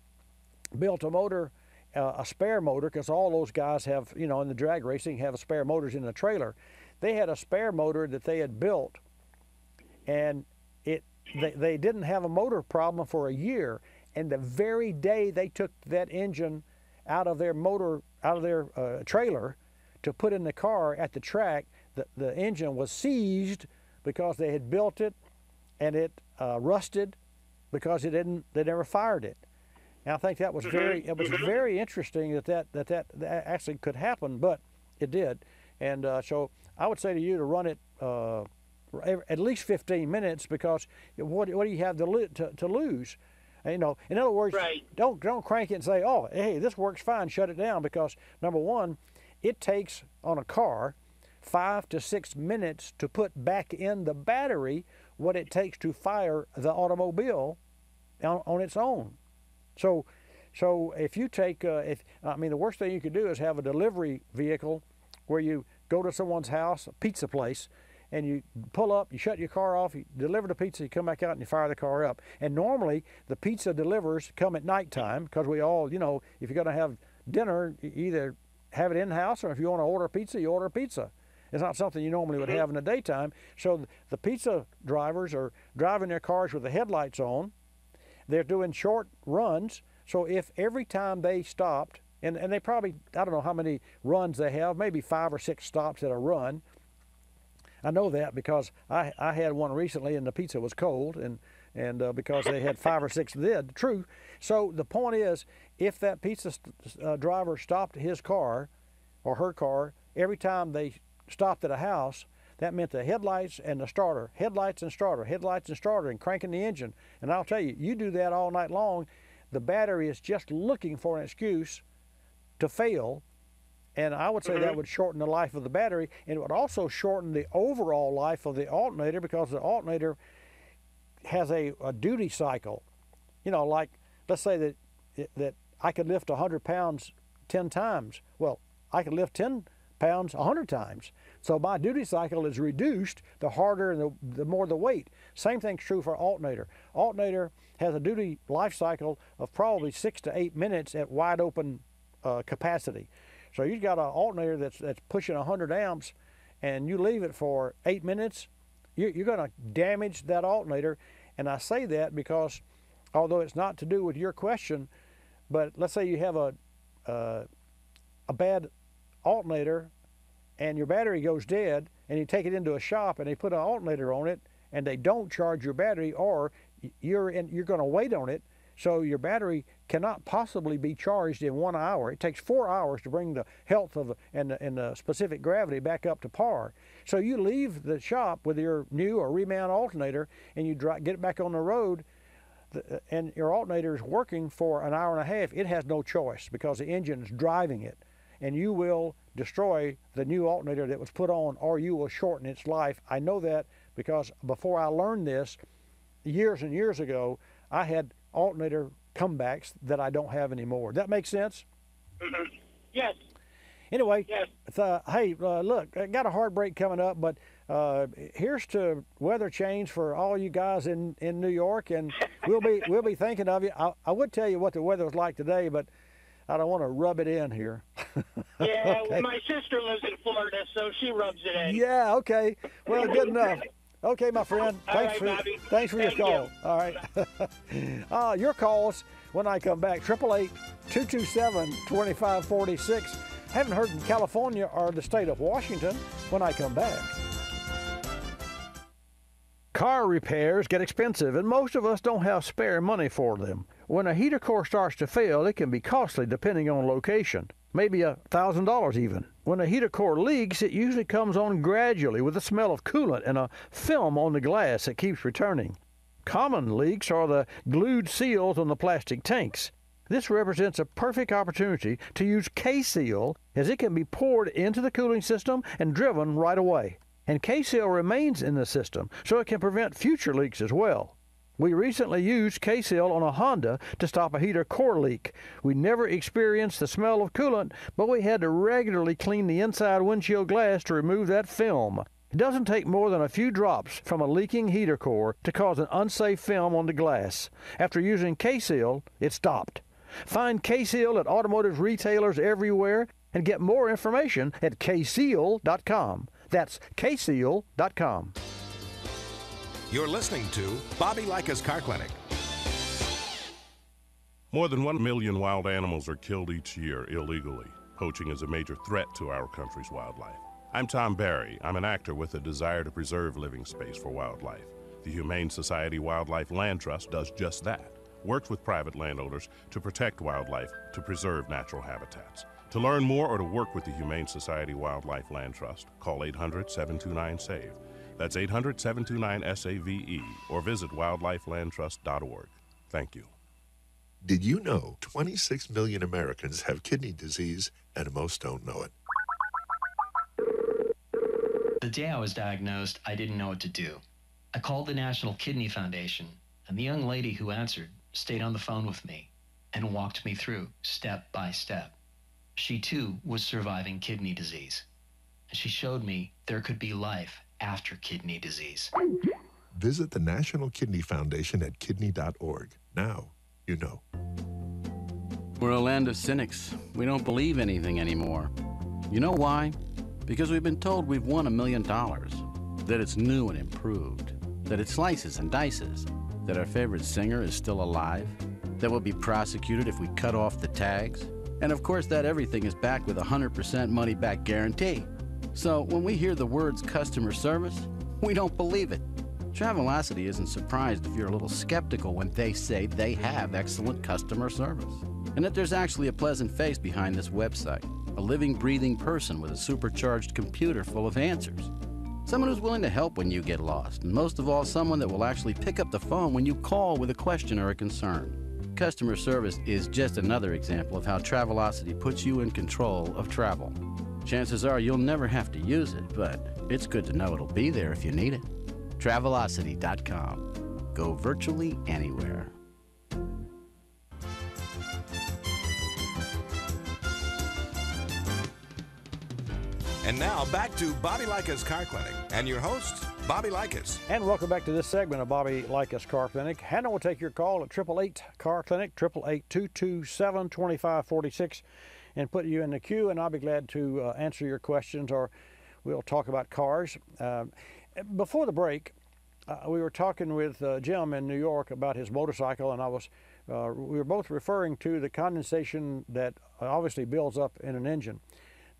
built a motor, a spare motor, because all those guys have, in the drag racing, have spare motors in the trailer. They had a spare motor that they had built, and they didn't have a motor problem for a year. And the very day they took that engine out of their trailer to put in the car at the track, the engine was seized because they had built it, and it rusted because they never fired it. And I think that was very interesting that actually could happen, but it did. And so I would say to you to run it at least 15 minutes, because what do you have to lose? In other words, don't crank it and say, oh, hey, this works fine, shut it down, because number one, it takes on a car 5 to 6 minutes to put back in the battery what it takes to fire the automobile on its own. So if you take, the worst thing you could do is have a delivery vehicle where you go to someone's house, a pizza place, and you pull up, you shut your car off, you deliver the pizza, you come back out and you fire the car up. And normally the pizza delivers come at nighttime, because we all, if you're going to have dinner, you either have it in-house, or if you want to order pizza, you order pizza. It's not something you normally would have in the daytime. So the pizza drivers are driving their cars with the headlights on. They're doing short runs. So if every time they stopped, and they probably, I don't know how many runs they have, maybe 5 or 6 stops at a run. I know that because I had one recently, and the pizza was cold, and because they had 5 or 6 did. True. So the point is, if that pizza driver stopped his car or her car every time they stopped at a house, that meant the headlights and the starter, headlights and starter, headlights and starter, and cranking the engine. And I'll tell you, you do that all night long, the battery is just looking for an excuse to fail. And I would say that would shorten the life of the battery, and it would also shorten the overall life of the alternator, because the alternator has a duty cycle. Like, let's say that I could lift 100 pounds 10 times. Well, I could lift 10 pounds 100 times. So my duty cycle is reduced the harder and the more the weight. Same thing's true for alternator. Alternator has a duty life cycle of probably 6 to 8 minutes at wide open capacity. So you've got an alternator that's pushing 100 amps, and you leave it for 8 minutes, you're going to damage that alternator. And I say that because, although it's not to do with your question, but let's say you have a bad alternator and your battery goes dead, and you take it into a shop and they put an alternator on it and they don't charge your battery, or you're going to wait on it. So your battery cannot possibly be charged in 1 hour. It takes 4 hours to bring the health of and the specific gravity back up to par. So you leave the shop with your new or remount alternator, and you get it back on the road, and your alternator is working for an hour and a half. It has no choice because the engine is driving it, and you will destroy the new alternator that was put on, or you will shorten its life. I know that because before I learned this, years and years ago, I had alternator comebacks that I don't have anymore. That makes sense? Yes. Anyway, yes. Hey, look, I got a hard break coming up, but here's to weather change for all you guys in New York, and we'll be thinking of you. I would tell you what the weather was like today, but I don't want to rub it in here. Yeah, okay. My sister lives in Florida, so she rubs it in. Yeah, okay. Well, good enough. Okay, my friend. Thanks for your call. All right. Your calls when I come back. 888-227-2546. Haven't heard from California or the state of Washington when I come back. Car repairs get expensive, and most of us don't have spare money for them. When a heater core starts to fail, it can be costly depending on location, maybe $1,000 even. When a heater core leaks, it usually comes on gradually with a smell of coolant and a film on the glass that keeps returning. Common leaks are the glued seals on the plastic tanks. This represents a perfect opportunity to use K-Seal, as it can be poured into the cooling system and driven right away. And K-Seal remains in the system, so it can prevent future leaks as well. We recently used K-Seal on a Honda to stop a heater core leak. We never experienced the smell of coolant, but we had to regularly clean the inside windshield glass to remove that film. It doesn't take more than a few drops from a leaking heater core to cause an unsafe film on the glass. After using K-Seal, it stopped. Find K-Seal at automotive retailers everywhere and get more information at kseal.com. That's kseal.com. You're listening to Bobby Likis Car Clinic. More than 1 million wild animals are killed each year illegally. Poaching is a major threat to our country's wildlife. I'm Tom Barry. I'm an actor with a desire to preserve living space for wildlife. The Humane Society Wildlife Land Trust does just that. Works with private landowners to protect wildlife, to preserve natural habitats. To learn more or to work with the Humane Society Wildlife Land Trust, call 800-729-SAVE. That's 800-729-SAVE, or visit wildlifelandtrust.org. Thank you. Did you know 26 million Americans have kidney disease and most don't know it? The day I was diagnosed, I didn't know what to do. I called the National Kidney Foundation, and the young lady who answered stayed on the phone with me and walked me through step by step. She too was surviving kidney disease. And she showed me there could be life after kidney disease. Visit the National Kidney Foundation at kidney.org. Now you know. We're a land of cynics. We don't believe anything anymore. You know why? Because we've been told we've won $1 million, that it's new and improved, that it slices and dices, that our favorite singer is still alive, that we'll be prosecuted if we cut off the tags, and of course that everything is backed with a 100% money-back guarantee. So when we hear the words customer service, we don't believe it. Travelocity isn't surprised if you're a little skeptical when they say they have excellent customer service, and that there's actually a pleasant face behind this website, a living, breathing person with a supercharged computer full of answers. Someone who's willing to help when you get lost, and most of all, someone that will actually pick up the phone when you call with a question or a concern. Customer service is just another example of how Travelocity puts you in control of travel. Chances are you'll never have to use it, but it's good to know it'll be there if you need it. Travelocity.com. Go virtually anywhere. And now back to Bobby Likis Car Clinic and your host, Bobby Likis. And welcome back to this segment of Bobby Likis Car Clinic. Hannah will take your call at 888 Car Clinic, 888-227-2546, and put you in the queue, and I'll be glad to answer your questions, or we'll talk about cars. Before the break, we were talking with Jim in New York about his motorcycle, and we were both referring to the condensation that obviously builds up in an engine.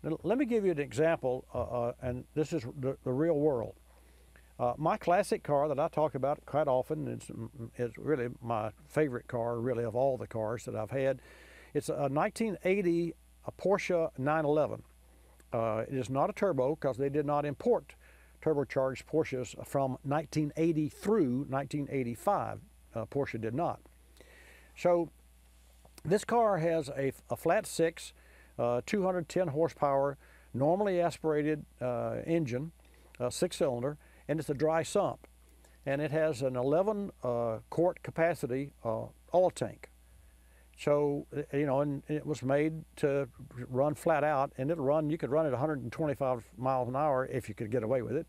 Now, let me give you an example, and this is the real world. My classic car that I talk about quite often is really my favorite car, really, of all the cars that I've had. It's a 1980 Porsche 911. It is not a turbo because they did not import turbocharged Porsches from 1980 through 1985. Porsche did not. So this car has a flat six, 210 horsepower, normally aspirated engine, 6-cylinder, and it's a dry sump. And it has an 11 quart capacity oil tank. So, and it was made to run flat out, and you could run it 125 miles an hour if you could get away with it.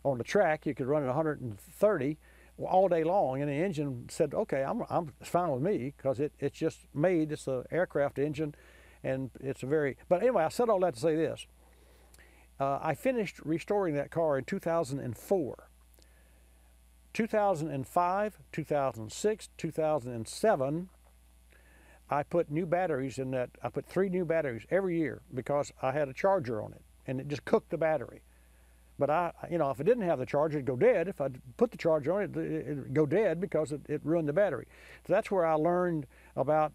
On the track, you could run it 130 all day long, and the engine said, okay, it's fine with me, because it's just made, it's an aircraft engine, and but anyway, I said all that to say this. I finished restoring that car in 2004. 2005, 2006, 2007, I put new batteries in that. I put 3 new batteries every year because I had a charger on it, and it just cooked the battery. But if it didn't have the charger, it'd go dead. If I put the charger on it, it'd go dead because it ruined the battery. So that's where I learned about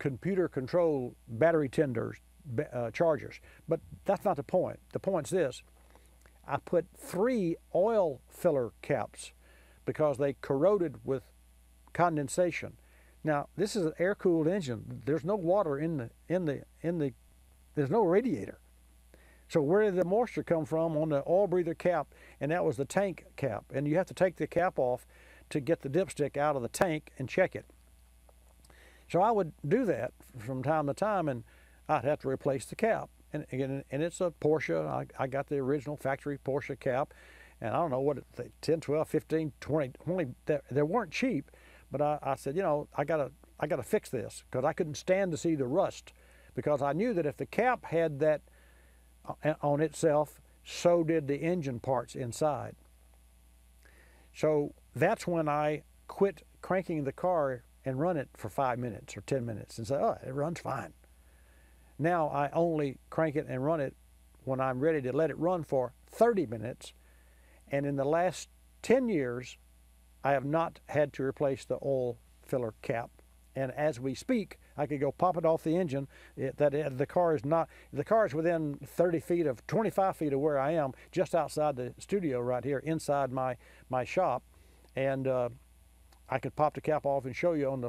computer-controlled battery tenders, chargers. But that's not the point. The point's this. I put 3 oil filler caps because they corroded with condensation. Now, this is an air-cooled engine. There's no water there's no radiator. So where did the moisture come from? On the oil breather cap, and that was the tank cap. And you have to take the cap off to get the dipstick out of the tank and check it. So I would do that from time to time, and I'd have to replace the cap. And it's a Porsche. I got the original factory Porsche cap, and I don't know what 10, 12, 15, 20. They weren't cheap, but I said, I gotta fix this because I couldn't stand to see the rust, because I knew that if the cap had that on itself, so did the engine parts inside. So that's when I quit cranking the car and run it for 5 minutes or 10 minutes and say, oh, it runs fine. Now I only crank it and run it when I'm ready to let it run for 30 minutes. And in the last 10 years, I have not had to replace the oil filler cap. And as we speak, I could go pop it off the engine. The car is within 30 feet of 25 feet of where I am, just outside the studio right here, inside my shop, and I could pop the cap off and show you on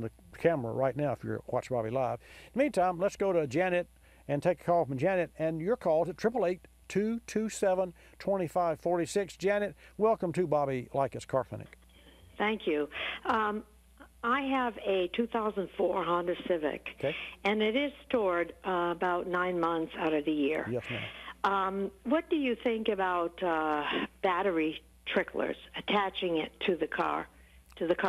the camera right now if you're watching Bobby Live. In the meantime, let's go to Janet and take a call from Janet, and your call at 888-227-2546. Janet, welcome to Bobby Likis Car Clinic. Thank you. I have a 2004 Honda Civic, and it is stored about 9 months out of the year. Yes, ma'am. What do you think about battery tricklers, attaching it to the car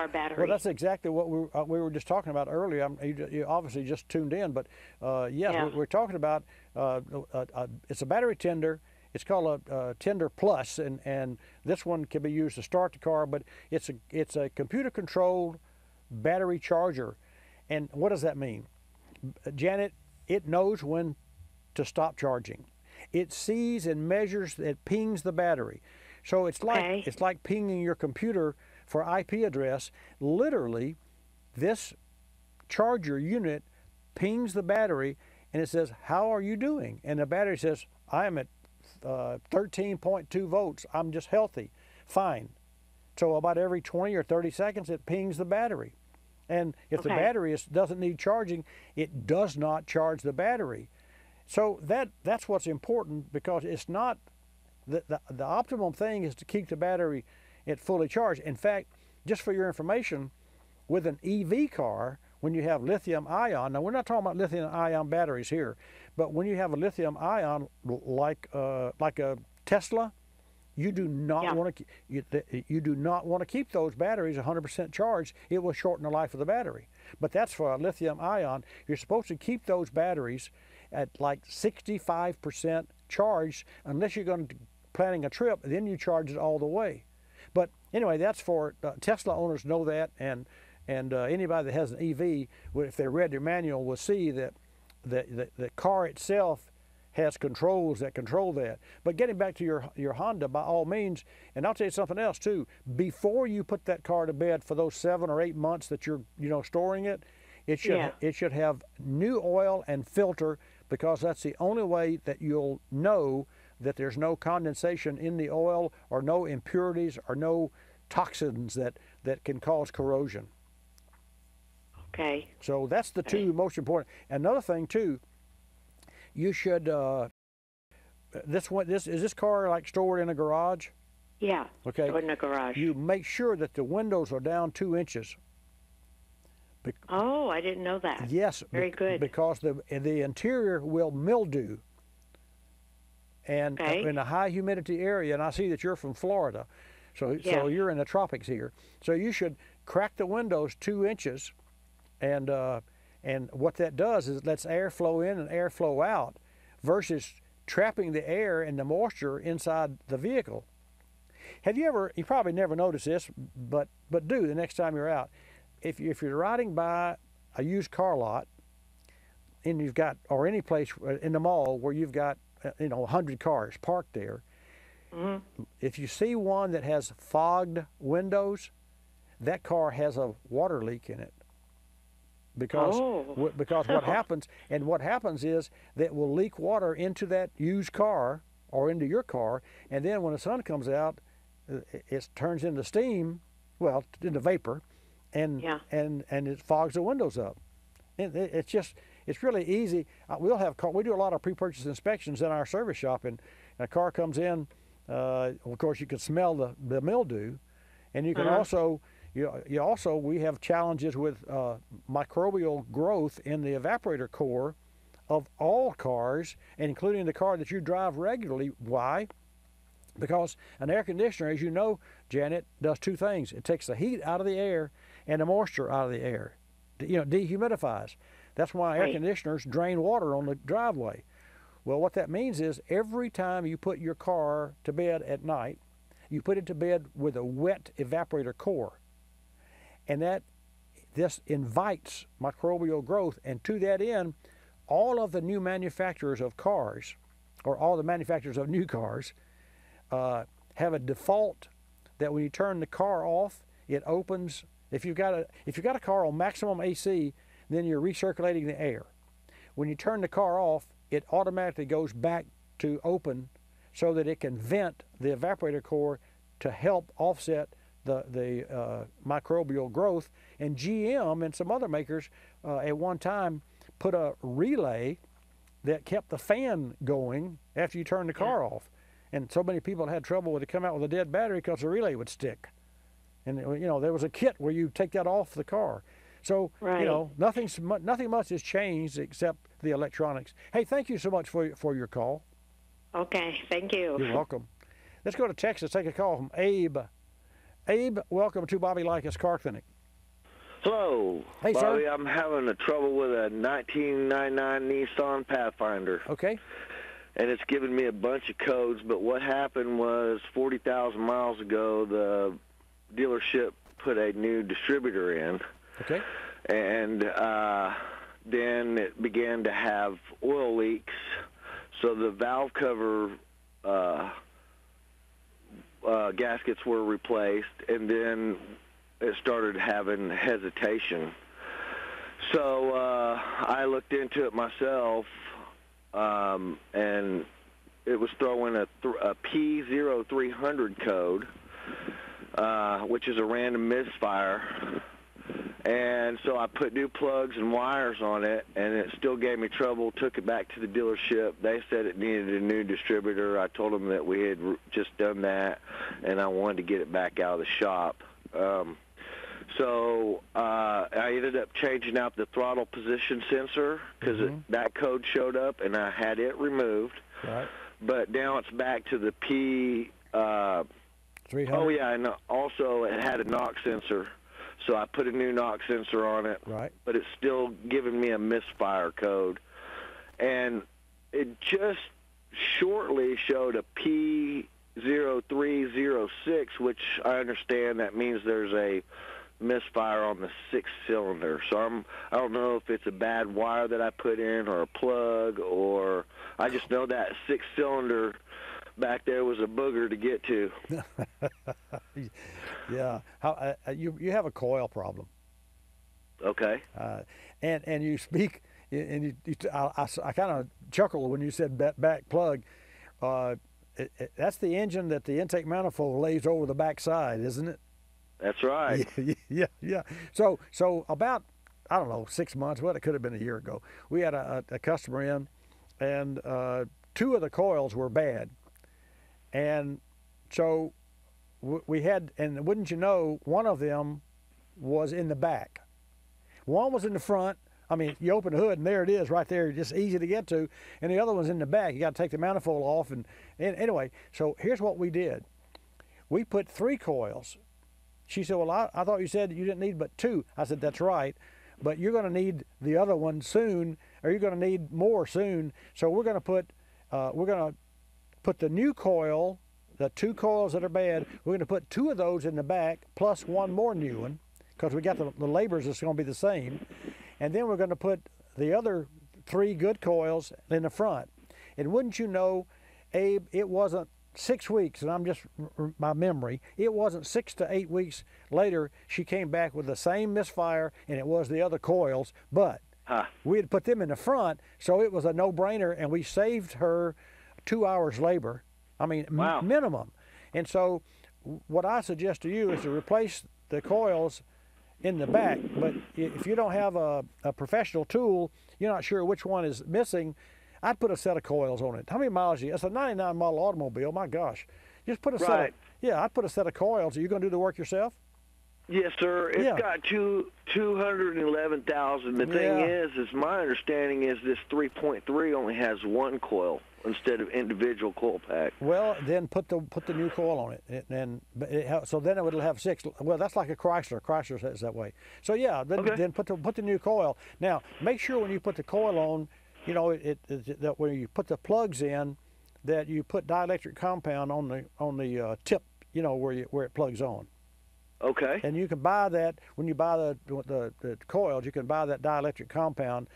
battery? Well, that's exactly what we were just talking about earlier. You obviously just tuned in, but yes, yeah. We're talking about it's a battery tender. It's called a Tender Plus, and this one can be used to start the car, but it's a computer-controlled battery charger. And what does that mean? Janet, it knows when to stop charging. It sees and measures, it pings the battery. So it's like pinging your computer for IP address. Literally, this charger unit pings the battery and it says, how are you doing? And the battery says, I am at 13.2 volts. I'm just healthy. Fine. So about every 20 or 30 seconds, it pings the battery. And if the battery doesn't need charging, it does not charge the battery. So that's what's important, because it's not, the optimum thing is to keep the battery fully charged. In fact, just for your information, with an EV car, when you have lithium ion, now we're not talking about lithium ion batteries here, but when you have a lithium ion like a Tesla, you do not want to you do not want to keep those batteries 100% charged. It will shorten the life of the battery. But that's for a lithium ion. You're supposed to keep those batteries at like 65% charged, unless you're going to planning a trip, then you charge it all the way. But anyway, that's for Tesla owners know that, and anybody that has an EV, if they read their manual, will see that the car itself has controls that control that. But getting back to your Honda, by all means, and I'll tell you something else too. Before you put that car to bed for those 7 or 8 months that you're storing it, it should have new oil and filter, because that's the only way that you'll know that there's no condensation in the oil, or no impurities, or no toxins that can cause corrosion. Okay. So that's the two most important. Another thing too, you should, is this car like stored in a garage? Yeah, okay. Stored in a garage. You make sure that the windows are down 2 inches. Oh, I didn't know that. Yes. Very good. Because the interior will mildew. And in a high humidity area, and I see that you're from Florida, so you're in the tropics here. So you should crack the windows 2 inches, and what that does is it lets air flow in and air flow out, versus trapping the air and the moisture inside the vehicle. You probably never noticed this, but do the next time you're out. If you're riding by a used car lot, and or any place in the mall where you've got 100 cars parked there, If you see one that has fogged windows, that car has a water leak in it. Because what happens is that will leak water into that used car or into your car, and then when the sun comes out, it turns into steam, well, into vapor, and it fogs the windows up. And it's really easy. We do a lot of pre-purchase inspections in our service shop, and a car comes in. Of course, you can smell the mildew, and you can also. We have challenges with microbial growth in the evaporator core of all cars, including the car that you drive regularly. Why? Because an air conditioner, as you know, Janet, does two things. It takes the heat out of the air and the moisture out of the air. Dehumidifies. That's why air conditioners drain water on the driveway. Well, what that means is every time you put your car to bed at night, you put it to bed with a wet evaporator core. And this invites microbial growth, and to that end, all of the new manufacturers of cars, or all the manufacturers of new cars, have a default that when you turn the car off, it opens. If you've got a car on maximum AC, then you're recirculating the air. When you turn the car off, it automatically goes back to open, so that it can vent the evaporator core to help offset the microbial growth. And GM and some other makers at one time put a relay that kept the fan going after you turn the car off. And so many people had trouble with it come out with a dead battery because the relay would stick. And there was a kit where you take that off the car. So nothing much has changed except the electronics. Hey, thank you so much for your call. Okay, thank you. You're welcome. Let's go to Texas. Take a call from Abe. Abe, welcome to Bobby Likis Car Clinic. Hello. Hey, Bobby, sir. I'm having a trouble with a 1999 Nissan Pathfinder. Okay. And it's given me a bunch of codes, but what happened was 40,000 miles ago, the dealership put a new distributor in. Okay. And then it began to have oil leaks, so the valve cover gaskets were replaced, and then it started having hesitation. So I looked into it myself, and it was throwing a P0300 code, which is a random misfire. And so I put new plugs and wires on it, and it still gave me trouble. Took it back to the dealership. They said it needed a new distributor. I told them that we had just done that, and I wanted to get it back out of the shop. So I ended up changing out the throttle position sensor because that code showed up, and I had it removed. Right. But now it's back to the P. 300. Oh yeah, and also it had a knock sensor. So I put a new knock sensor on it, right. But it's still giving me a misfire code. And it just shortly showed a P0306, which I understand that means there's a misfire on the 6th cylinder. So I don't know if it's a bad wire that I put in or a plug, or I just know that 6th cylinder back there was a booger to get to. Yeah, you have a coil problem. Okay. And you speak, and I kind of chuckled when you said back plug. That's the engine that the intake manifold lays over the back side, isn't it? That's right. Yeah. So about, I don't know, 6 months. Well, it could have been a year ago. We had a customer in, and 2 of the coils were bad. And so we had, and wouldn't you know, one of them was in the back. One was in the front. I mean, you open the hood, and there it is right there, just easy to get to. And the other one's in the back. You got to take the manifold off. And anyway, so here's what we did. We put 3 coils. She said, well, I thought you said you didn't need but 2. I said, that's right. But you're going to need the other one soon, or you're going to need more soon. So we're going to put the new coil, the 2 coils that are bad, we're going to put 2 of those in the back plus 1 more new one, because we got the labors that's going to be the same. And then we're going to put the other 3 good coils in the front. And wouldn't you know, Abe, it wasn't 6 weeks, and I'm just my memory, it wasn't 6 to 8 weeks later she came back with the same misfire, and it was the other coils, but we had put them in the front, so it was a no-brainer, and we saved her 2 hours labor. I mean, minimum. And so what I suggest to you is to replace the coils in the back, but if you don't have a professional tool, you're not sure which one is missing, I'd put a set of coils on it. How many miles do you? It's a 99 model automobile, my gosh. Just put a set of, I'd put a set of coils. Are you going to do the work yourself? Yes, sir. It's got 211,000. The thing is my understanding is this 3.3 only has one coil instead of individual coil pack. Well, then put the new coil on it, so then it would have 6. Well, that's like a Chrysler. Chrysler says that way. So yeah, then put the new coil. Now, make sure when you put the coil on, you know, that when you put the plugs in, that you put dielectric compound on the tip, you know, where it plugs on. Okay. And you can buy that when you buy the coils. You can buy that dielectric compound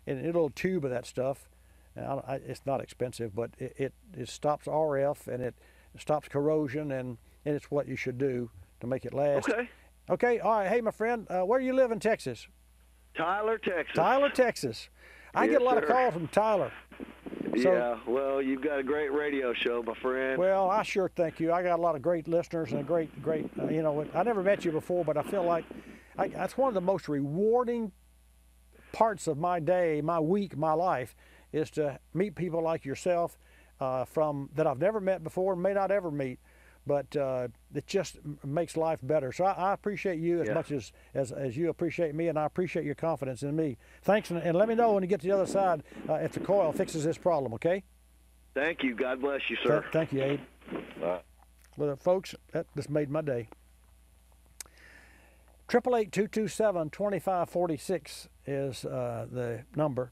in a little tube of that stuff. It's not expensive, but it stops RF and it stops corrosion, and it's what you should do to make it last. Okay. Okay. All right. Hey, my friend, where do you live in Texas? Tyler, Texas. Tyler, Texas. I get a lot of calls from Tyler. Yeah, well, you've got a great radio show, my friend. Well, I sure thank you. I got a lot of great listeners and a great, you know, I never met you before, but I feel like that's one of the most rewarding parts of my day, my week, my life, is to meet people like yourself that I've never met before and may not ever meet, but it just makes life better. So I appreciate you as much as you appreciate me, and I appreciate your confidence in me. Thanks, and let me know when you get to the other side if the coil fixes this problem, okay? Thank you. God bless you, sir. Thank you, Abe. Well, folks, that just made my day. 888-227-2546 is the number.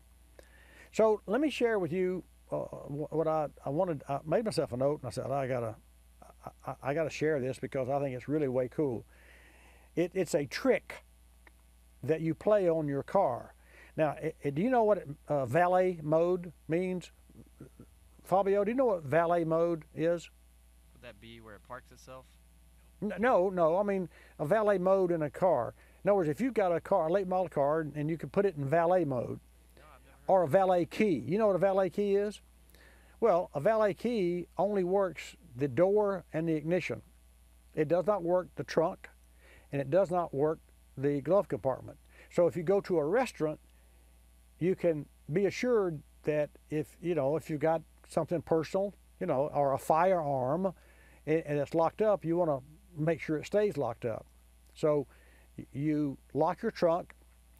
So let me share with you what I wanted. I made myself a note, and I said I gotta share this because I think it's really way cool. It's a trick that you play on your car. Now, do you know what valet mode means? Fabio, do you know what valet mode is? Would that be where it parks itself? No. I mean, a valet mode in a car. In other words, if you've got a car, a late model car, and you can put it in valet mode, or a valet key. You know what a valet key is? Well, a valet key only works the door and the ignition. It does not work the trunk, and it does not work the glove compartment. So if you go to a restaurant, you can be assured that if you've got something personal, or a firearm, and it's locked up, you want to make sure it stays locked up. So you lock your trunk,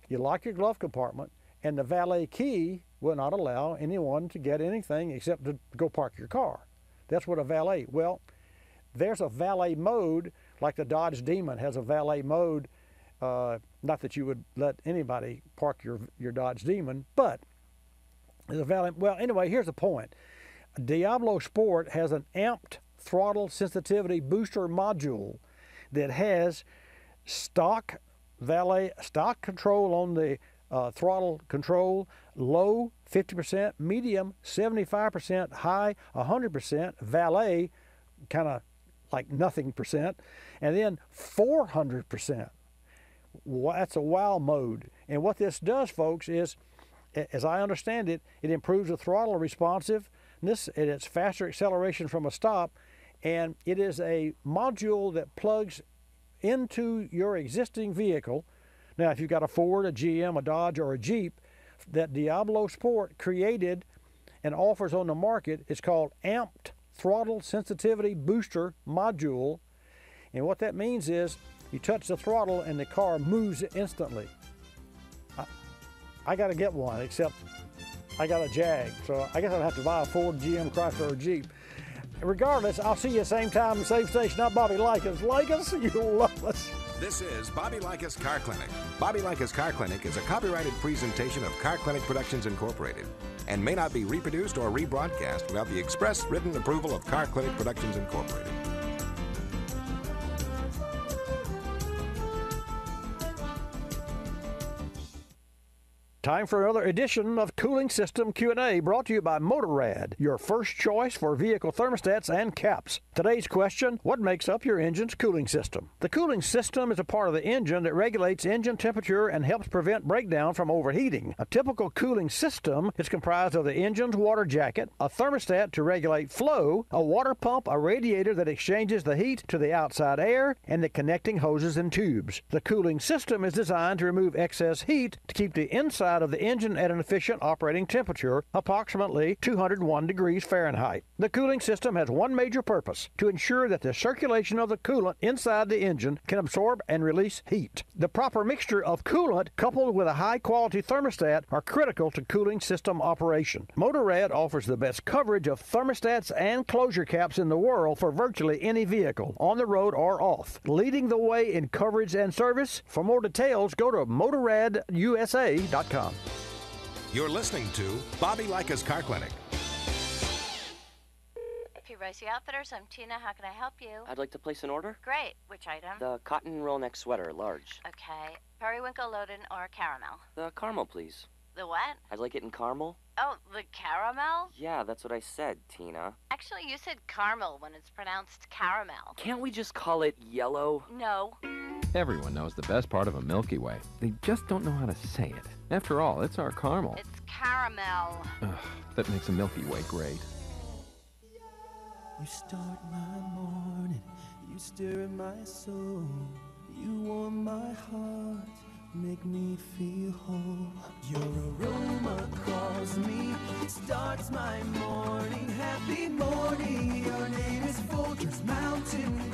you lock your glove compartment, and the valet key will not allow anyone to get anything except to go park your car. That's what a valet. Well, there's a valet mode, like the Dodge Demon has a valet mode. Not that you would let anybody park your Dodge Demon, but there's a valet. Well, anyway, here's the point. Diablo Sport has an amped throttle sensitivity booster module that has stock control on the throttle control, low 50%, medium 75%, high 100%, valet kind of like nothing percent, and then 400%. That's a wow mode. And what this does, folks, is, as I understand it, it improves the throttle responsiveness, and it's faster acceleration from a stop, and it is a module that plugs into your existing vehicle. Now, if you've got a Ford, a GM, a Dodge, or a Jeep, that Diablo Sport created and offers on the market is called Amped Throttle Sensitivity Booster Module. And what that means is you touch the throttle and the car moves instantly. I got to get one, except I got a Jag, so I guess I'd have to buy a Ford, GM, Chrysler, or Jeep. Regardless, I'll see you same time, same station. I'm Bobby Likis. Like us, you'll love us. This is Bobby Likis Car Clinic. Bobby Likis Car Clinic is a copyrighted presentation of Car Clinic Productions Incorporated and may not be reproduced or rebroadcast without the express written approval of Car Clinic Productions Incorporated. Time for another edition of Cooling System Q&A, brought to you by Motorrad, your first choice for vehicle thermostats and caps. Today's question: what makes up your engine's cooling system? The cooling system is a part of the engine that regulates engine temperature and helps prevent breakdown from overheating. A typical cooling system is comprised of the engine's water jacket, a thermostat to regulate flow, a water pump, a radiator that exchanges the heat to the outside air, and the connecting hoses and tubes. The cooling system is designed to remove excess heat to keep the inside of the engine at an efficient operating temperature, approximately 201 degrees Fahrenheit. The cooling system has one major purpose: to ensure that the circulation of the coolant inside the engine can absorb and release heat. The proper mixture of coolant coupled with a high-quality thermostat are critical to cooling system operation. Motorrad offers the best coverage of thermostats and closure caps in the world for virtually any vehicle, on the road or off, leading the way in coverage and service. For more details, go to motorradusa.com. You're listening to Bobby Likis Car Clinic. Rosie Outfitters, I'm Tina. How can I help you? I'd like to place an order. Great. Which item? The cotton roll neck sweater, large. Okay. Periwinkle, Loden, or caramel? The caramel, please. The what? I'd like it in caramel. Oh, the caramel? Yeah, that's what I said, Tina. Actually, you said caramel when it's pronounced caramel. Can't we just call it yellow? No. Everyone knows the best part of a Milky Way. They just don't know how to say it. After all, it's our caramel. It's caramel. Ugh, that makes a Milky Way great. You start my morning, you stir in my soul, you warm my heart, make me feel whole. Your aroma calls me, starts my morning, happy morning. Your name is Folgers Mountain